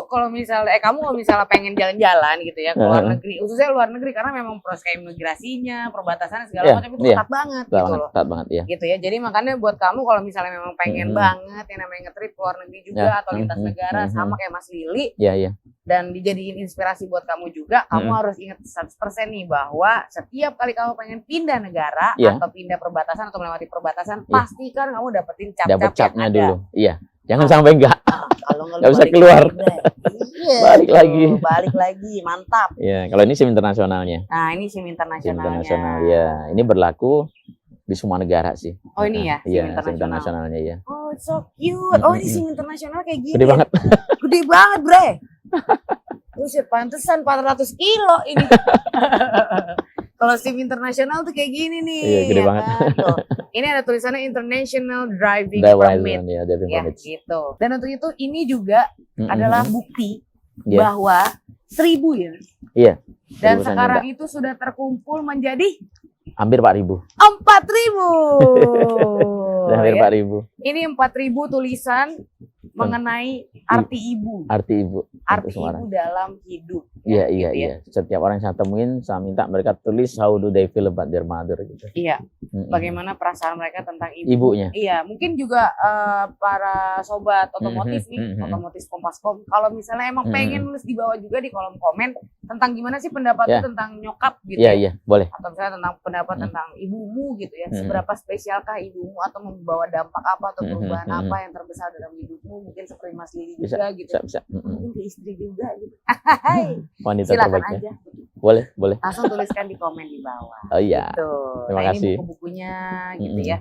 kalau misalnya kamu misalnya pengen jalan-jalan gitu ya ke luar negeri, khususnya luar negeri karena memang proses kayak imigrasinya, perbatasannya segala macam itu ketat banget gitu loh. Ketat banget ya. Gitu ya. Jadi makanya buat kamu kalau misalnya memang pengen banget yang namanya nge-trip ke luar negeri juga atau lintas negara sama kayak Mas Willy. Iya. Dan dijadiin inspirasi buat kamu juga, kamu harus ingat 100% nih bahwa setiap kali kamu pengen pindah negara atau pindah perbatasan atau melewati perbatasan, pastikan kamu dapetin cap-cap capnya yang ada. dulu. Iya. Jangan sampai enggak. Kalau nggak bisa keluar. Balik lagi. Balik lagi, mantap. Iya, kalau ini SIM internasionalnya. Nah, ini SIM internasionalnya. SIM internasional ya. Ini berlaku di semua negara sih. Oh, ini ya, SIM internasionalnya ya. Oh, so cute. Oh, ini SIM internasional kayak gini. Gede banget. Gede banget, Bre. Buset, pantesan 400 kilo ini. Kalau SIM internasional tuh kayak gini nih. Iya, gede ya banget. Kan? Tuh. Ini ada tulisannya International Driving Permit. Ya, gitu. Dan untuk itu ini juga adalah bukti bahwa 1.000 ya. Iya. Dan sekarang itu sudah terkumpul menjadi hampir 4.000. 4.000. Hampir 4.000. Ini 4.000 tulisan mengenai arti ibu. Arti ibu. Arti ibu dalam hidup. Iya, gitu iya, ya. iya. Setiap orang yang saya temuin, saya minta mereka tulis how do they feel about their mother gitu. Iya. Bagaimana perasaan mereka tentang ibu. Ibunya. Iya, mungkin juga para sobat otomotif nih, otomotif Kompaskom, kalau misalnya emang pengen nulis di bawah juga di kolom komen tentang gimana sih pendapat lu tentang nyokap gitu. Iya, ya. iya, boleh. Atau misalnya tentang pendapat tentang ibumu gitu ya. Seberapa spesialkah ibumu atau membawa dampak apa atau perubahan apa yang terbesar dalam hidupmu, mungkin seperti Mas Lili juga gitu. Bisa. Mungkin ke istri juga gitu. Wanita Silakan terbaiknya. aja. Boleh. Langsung tuliskan di komen di bawah. Oh iya. Gitu. Terima Nah, kasih. ini buku-bukunya gitu ya.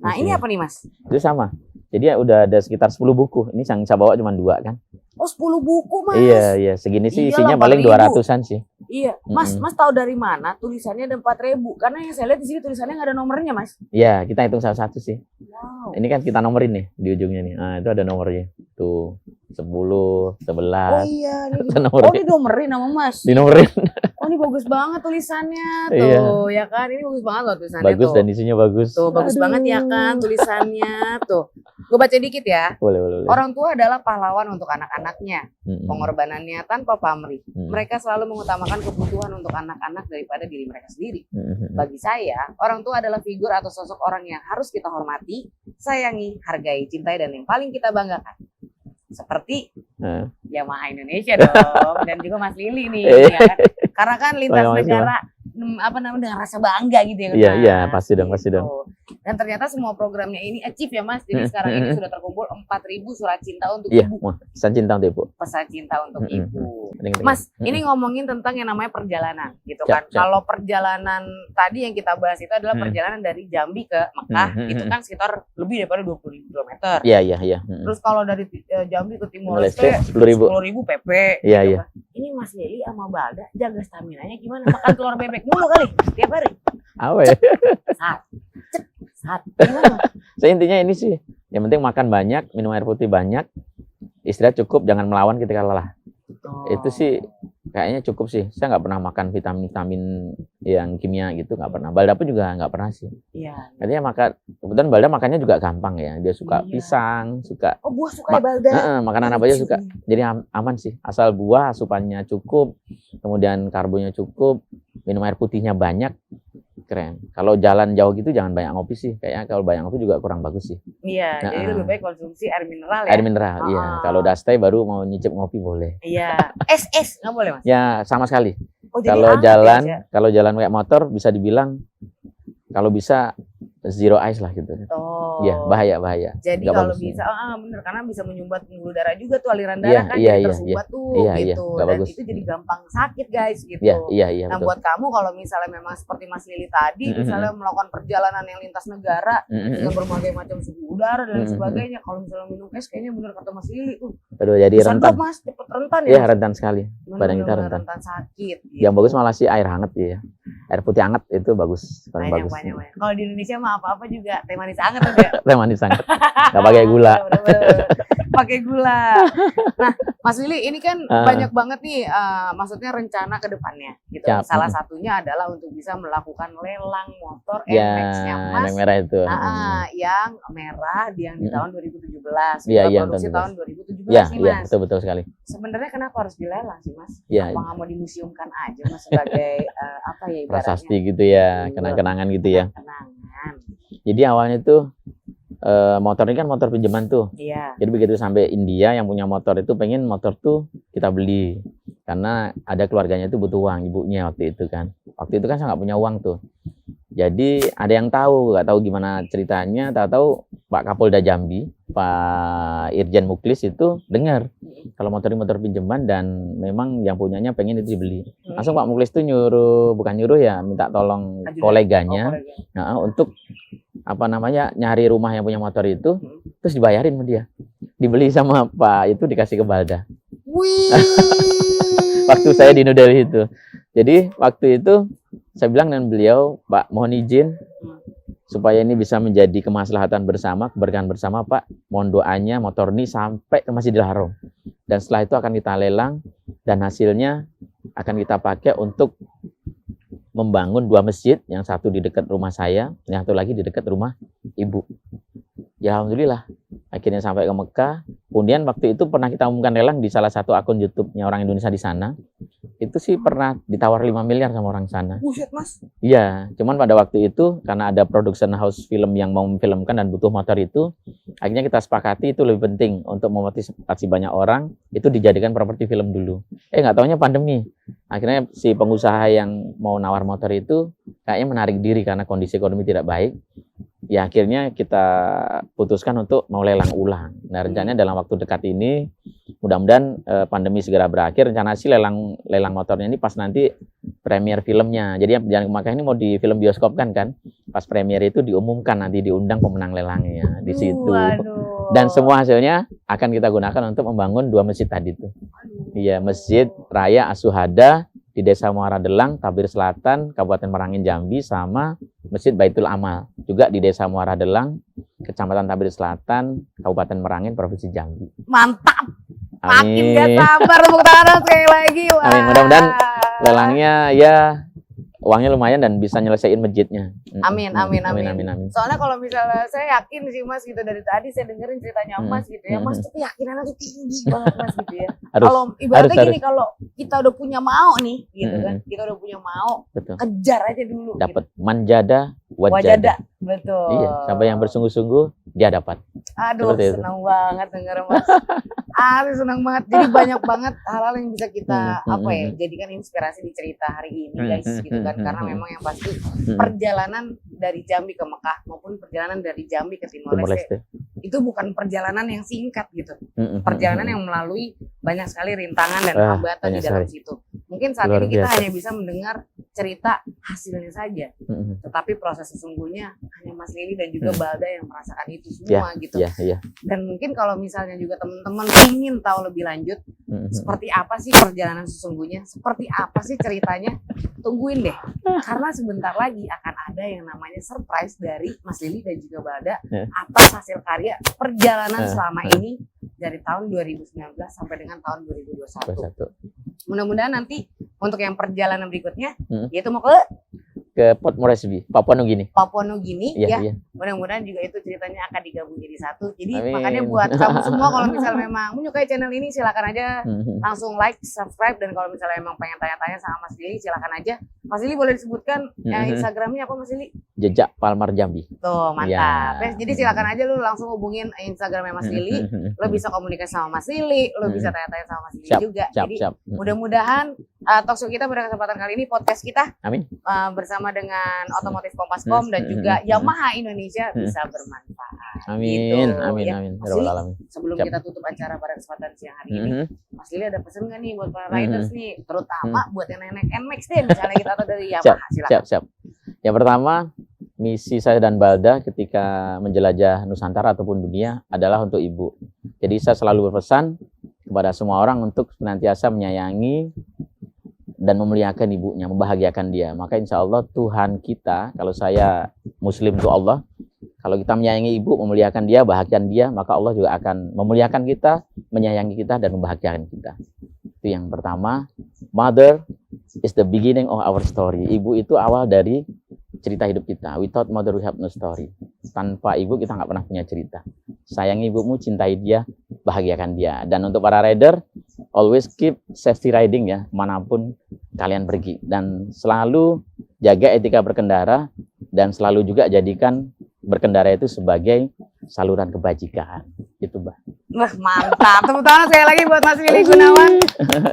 Nah, ini apa nih, Mas? Itu sama. Jadi ya udah ada sekitar 10 buku. Ini yang saya bawa cuma 2 kan. Oh, 10 buku, Mas. Iya. Segini sih isinya Iyalah, paling 200-an sih. Iya. Mas tahu dari mana tulisannya ada 4.000? Karena yang saya lihat di sini tulisannya nggak ada nomornya, Mas. Iya, kita hitung satu-satu sih. Wow. Ini kan kita nomorin nih di ujungnya nih. Nah, itu ada nomornya. Tuh, 10, 11. Oh iya, ini Itu nomornya. oh, ini nomerin nama Mas. Dinomorin. Oh, ini bagus banget tulisannya Iya. tuh, ya kan? Ini bagus banget loh tulisannya Bagus tuh. dan isinya bagus. Tuh, bagus banget ya kan tulisannya tuh. Gue baca dikit ya. Boleh. Orang tua adalah pahlawan untuk anak-anaknya. Pengorbanannya tanpa pamrih. Mereka selalu mengutamakan kebutuhan untuk anak-anak daripada diri mereka sendiri. Bagi saya, orang tua adalah figur atau sosok orang yang harus kita hormati, sayangi, hargai, cintai, dan yang paling kita banggakan. Seperti Yamaha Indonesia dong, dan juga Mas Lili nih, ya kan? Karena kan lintas negara, dengan rasa bangga gitu ya. Iya, pasti dong. Dan ternyata semua programnya ini achieve ya, Mas. Jadi sekarang ini sudah terkumpul 4.000 surat cinta untuk Iya, ibu. pesan cinta untuk ibu. Pesan cinta untuk ibu. Penting. Mas, ini ngomongin tentang yang namanya perjalanan gitu kan. Siap. Kalau perjalanan tadi yang kita bahas itu adalah perjalanan dari Jambi ke Mekah, itu kan sekitar lebih daripada 20.000 km. Iya. Terus kalau dari Jambi ke Timor Leste Leste 10.000 PP. Iya, gitu iya. kan. Ini Mas Lili sama Balda jaga staminanya gimana? Makan telur bebek mulu kali tiap hari. Apa ya? Saat. Gimana? Saya intinya ini sih, yang penting makan banyak, minum air putih banyak, istirahat cukup, jangan melawan ketika lelah. Itu sih kayaknya cukup sih. Saya nggak pernah makan vitamin yang kimia gitu, nggak pernah. Balda pun juga nggak pernah sih. Iya. Katanya kebetulan Balda makannya juga gampang ya. Dia suka pisang, suka buah suka ya Balda. makanan apa aja suka. Jadi aman sih. Asal buah asupannya cukup, kemudian karbonya cukup, minum air putihnya banyak. Keren. Kalau jalan jauh gitu jangan banyak ngopi sih. Kayaknya kalau banyak ngopi juga kurang bagus sih. Iya, jadi lebih baik konsumsi air mineral ya. Air mineral, iya. Kalau udah stay baru mau nyicip ngopi boleh. Iya. Es nggak boleh, Mas? Ya sama sekali. Oh, kalau jalan kayak motor bisa dibilang kalau bisa zero ice lah gitu. Oh. Iya, bahaya. Jadi Nggak kalau bagus, bisa, bener karena bisa menyumbat pembuluh darah juga tuh, aliran darah kan jadi tersumbat tuh gitu. Nggak Dan bagus. itu jadi gampang sakit guys gitu. Iya. Nah betul. buat kamu kalau misalnya memang seperti Mas Lili tadi, misalnya melakukan perjalanan yang lintas negara dengan berbagai macam suhu udara dan lain sebagainya, kalau misalnya minum es kayaknya bener kata Mas Lili tuh. Aduh, jadi Bisa rentan. drop, Mas, cepet rentan ya. Iya, Mas? rentan sekali. Badan kita rentan. Rentan sakit. Gitu. Yang bagus malah sih air hangat ya. Air putih hangat itu bagus, paling bagus. Banyak. Kalau di Indonesia mah apa-apa juga teh manis anget aja. Teh manis hangat. Nggak pakai gula. Bener. Pakai gula. Nah, Mas Lili ini kan banyak banget nih, maksudnya rencana ke depannya gitu. Siap. Salah satunya adalah untuk bisa melakukan lelang motor Ya, NMAX-nya Mas. yang merah itu. Yang merah yang di tahun 2017. Iya, produksi tahun tahun 2017 Iya, nih, iya, Mas. betul sekali. Sebenarnya kenapa harus dilelang sih, Mas? Iya. Apa nggak mau dimuseumkan aja, Mas, sebagai apa ya ibaratnya? Prasasti gitu ya, Iya. kenang-kenangan gitu ya. Kenangan. Jadi awalnya tuh motor ini kan motor pinjaman tuh. Iya. Jadi begitu sampai India yang punya motor itu pengen motor tuh kita beli. Karena ada keluarganya itu butuh uang, ibunya waktu itu kan. Waktu itu kan saya nggak punya uang tuh. Jadi ada yang tahu, nggak tahu gimana ceritanya, tahu Pak Kapolda Jambi, Pak Irjen Muklis itu dengar kalau motor ini motor pinjaman dan memang yang punyanya pengen itu dibeli. Langsung Pak Muklis tuh bukan nyuruh ya, minta tolong koleganya untuk nyari rumah yang punya motor itu, terus dibayarin sama dia. Dibeli sama Pak itu dikasih ke Balda. Wih. Waktu saya di New Delhi itu. Jadi waktu itu saya bilang dengan beliau, Pak mohon izin supaya ini bisa menjadi kemaslahatan bersama, keberkahan bersama Pak. Mohon doanya motor ini sampai ke Masjidil Haram. Dan setelah itu akan kita lelang dan hasilnya akan kita pakai untuk membangun 2 masjid, yang satu di dekat rumah saya, yang satu lagi di dekat rumah ibu. Ya alhamdulillah, akhirnya sampai ke Mekah, Kemudian waktu itu pernah kita umumkan lelang di salah satu akun YouTube-nya orang Indonesia di sana. Itu sih pernah ditawar 5 miliar sama orang sana. Buset Mas. Iya, cuman pada waktu itu karena ada production house film yang mau memfilmkan dan butuh motor itu, akhirnya kita sepakati itu lebih penting untuk memotivasi banyak orang, itu dijadikan properti film dulu. Nggak taunya pandemi. Akhirnya si pengusaha yang mau nawar motor itu kayaknya menarik diri karena kondisi ekonomi tidak baik. Ya akhirnya kita putuskan untuk mau lelang ulang. Nah rencananya dalam waktu dekat ini mudah-mudahan pandemi segera berakhir. Rencana sih lelang motornya ini pas nanti premier filmnya. Jadi makanya ini mau di film bioskop kan. Pas premier itu diumumkan nanti diundang pemenang lelangnya di situ. Waduh. Dan semua hasilnya akan kita gunakan untuk membangun 2 masjid tadi itu. Iya, Masjid Raya As-Syuhada di Desa Muara Delang, Tabir Selatan, Kabupaten Merangin, Jambi, sama Masjid Baitul Amal juga di Desa Muara Delang, Kecamatan Tabir Selatan, Kabupaten Merangin, Provinsi Jambi. Mantap. Makin Amin. gak sabar tepuk tangan sekali lagi. Wah. Amin. Mudah-mudahan lelangnya ya uangnya lumayan dan bisa nyelesain masjidnya. Amin. Soalnya kalau misalnya saya yakin sih Mas gitu dari tadi saya dengerin ceritanya Mas gitu ya. Mas tuh keyakinannya tuh tinggi banget Mas gitu ya. Kalau ibaratnya gini, kalau kita udah punya mau nih gitu kan. Kita udah punya mau. Betul. Kejar aja dulu. Dapat gitu. manjada wajada. Wajada. Betul. Iya, sampai yang bersungguh-sungguh dia dapat. Aduh, senang banget denger Mas. Senang banget. Jadi banyak banget hal-hal yang bisa kita jadikan inspirasi di cerita hari ini guys gitu kan. Karena memang yang pasti perjalanan dari Jambi ke Mekah maupun perjalanan dari Jambi ke Timor Leste itu bukan perjalanan yang singkat gitu. Perjalanan yang melalui banyak sekali rintangan dan hambatan di dalam situ. Mungkin saat ini kita hanya bisa mendengar cerita hasilnya saja. Tetapi proses sesungguhnya hanya Mas Lili dan juga Balda yang merasakan itu semua gitu. Dan mungkin kalau misalnya juga teman-teman ingin tahu lebih lanjut seperti apa sih perjalanan sesungguhnya, seperti apa sih ceritanya, tungguin deh. Karena sebentar lagi akan ada yang namanya surprise dari Mas Lili dan juga Balda atas hasil karya perjalanan selama ini dari tahun 2019 sampai dengan tahun 2021. Mudah-mudahan nanti untuk yang perjalanan berikutnya yaitu mau ke Port Moresby, Papua Nugini. Iya. Mudah-mudahan juga itu ceritanya akan digabung jadi satu. Jadi makanya buat kamu semua kalau misalnya memang menyukai channel ini silakan aja langsung like, subscribe, dan kalau misalnya memang pengen tanya-tanya sama Mas Lili silakan aja. Mas Lili boleh disebutkan Instagramnya apa Mas Lili? Jejak Palmar Jambi. Tuh mantap. Jadi silakan aja lu langsung hubungin Instagramnya Mas Lili. Lo bisa komunikasi sama Mas Lili, lo bisa tanya-tanya sama Mas Lili juga. Jadi mudah-mudahan talkshow kita pada kesempatan kali ini, podcast kita bersama dengan Otomotif Kompas.com dan juga Yamaha Indonesia bisa bermanfaat. Amin. Gitu, amin. ya. Amin. Mas Lili, sebelum kita tutup acara pada kesempatan siang hari ini, Mas Lili ada pesan nggak nih buat para riders nih, terutama buat yang naik NMAX deh, misalnya kita atau dari Yamaha, silakan. Siap. Yang pertama, misi saya dan Balda ketika menjelajah Nusantara ataupun dunia adalah untuk ibu. Jadi saya selalu berpesan kepada semua orang untuk senantiasa menyayangi dan memuliakan ibunya, membahagiakan dia. Maka insya Allah Tuhan kita, kalau saya Muslim itu Allah, kalau kita menyayangi ibu, memuliakan dia, bahagiakan dia, maka Allah juga akan memuliakan kita, menyayangi kita, dan membahagiakan kita. Itu yang pertama. Mother is the beginning of our story. Ibu itu awal dari cerita hidup kita. Without mother we have no story. Tanpa ibu kita nggak pernah punya cerita. Sayangi ibumu, cintai dia, bahagiakan dia. Dan untuk para rider, always keep safety riding ya, manapun kalian pergi. Dan selalu jaga etika berkendara, dan selalu juga jadikan berkendara itu sebagai saluran kebajikan. Itu, Mbak. Wah, mantap. Tepuk tangan sekali lagi buat Mas Willy Gunawan.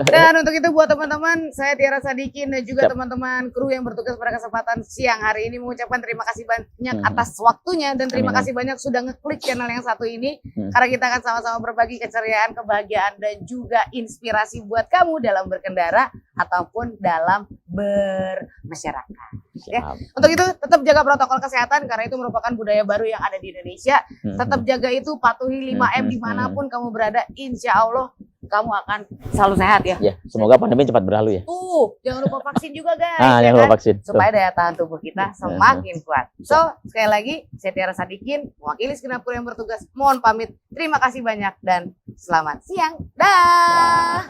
Dan untuk itu buat teman-teman, saya Tiara Sadikin dan juga teman-teman kru yang bertugas pada kesempatan siang hari ini mengucapkan terima kasih banyak atas waktunya, dan terima kasih banyak sudah ngeklik channel yang satu ini, karena kita akan sama-sama berbagi keceriaan, kebahagiaan, dan juga inspirasi buat kamu dalam berkendara ataupun dalam bermasyarakat. Ya. Untuk itu tetap jaga protokol kesehatan karena itu merupakan budaya baru yang ada di Indonesia. Tetap jaga itu, patuhi 5M dimanapun kamu berada. Insya Allah kamu akan selalu sehat ya. Ya, semoga pandemi cepat berlalu ya. Jangan lupa vaksin juga guys. Jangan lupa vaksin. Supaya daya tahan tubuh kita semakin kuat. So, sekali lagi saya Tiara Sadikin, mewakili segenap kru yang bertugas, mohon pamit. Terima kasih banyak dan selamat siang. Dah.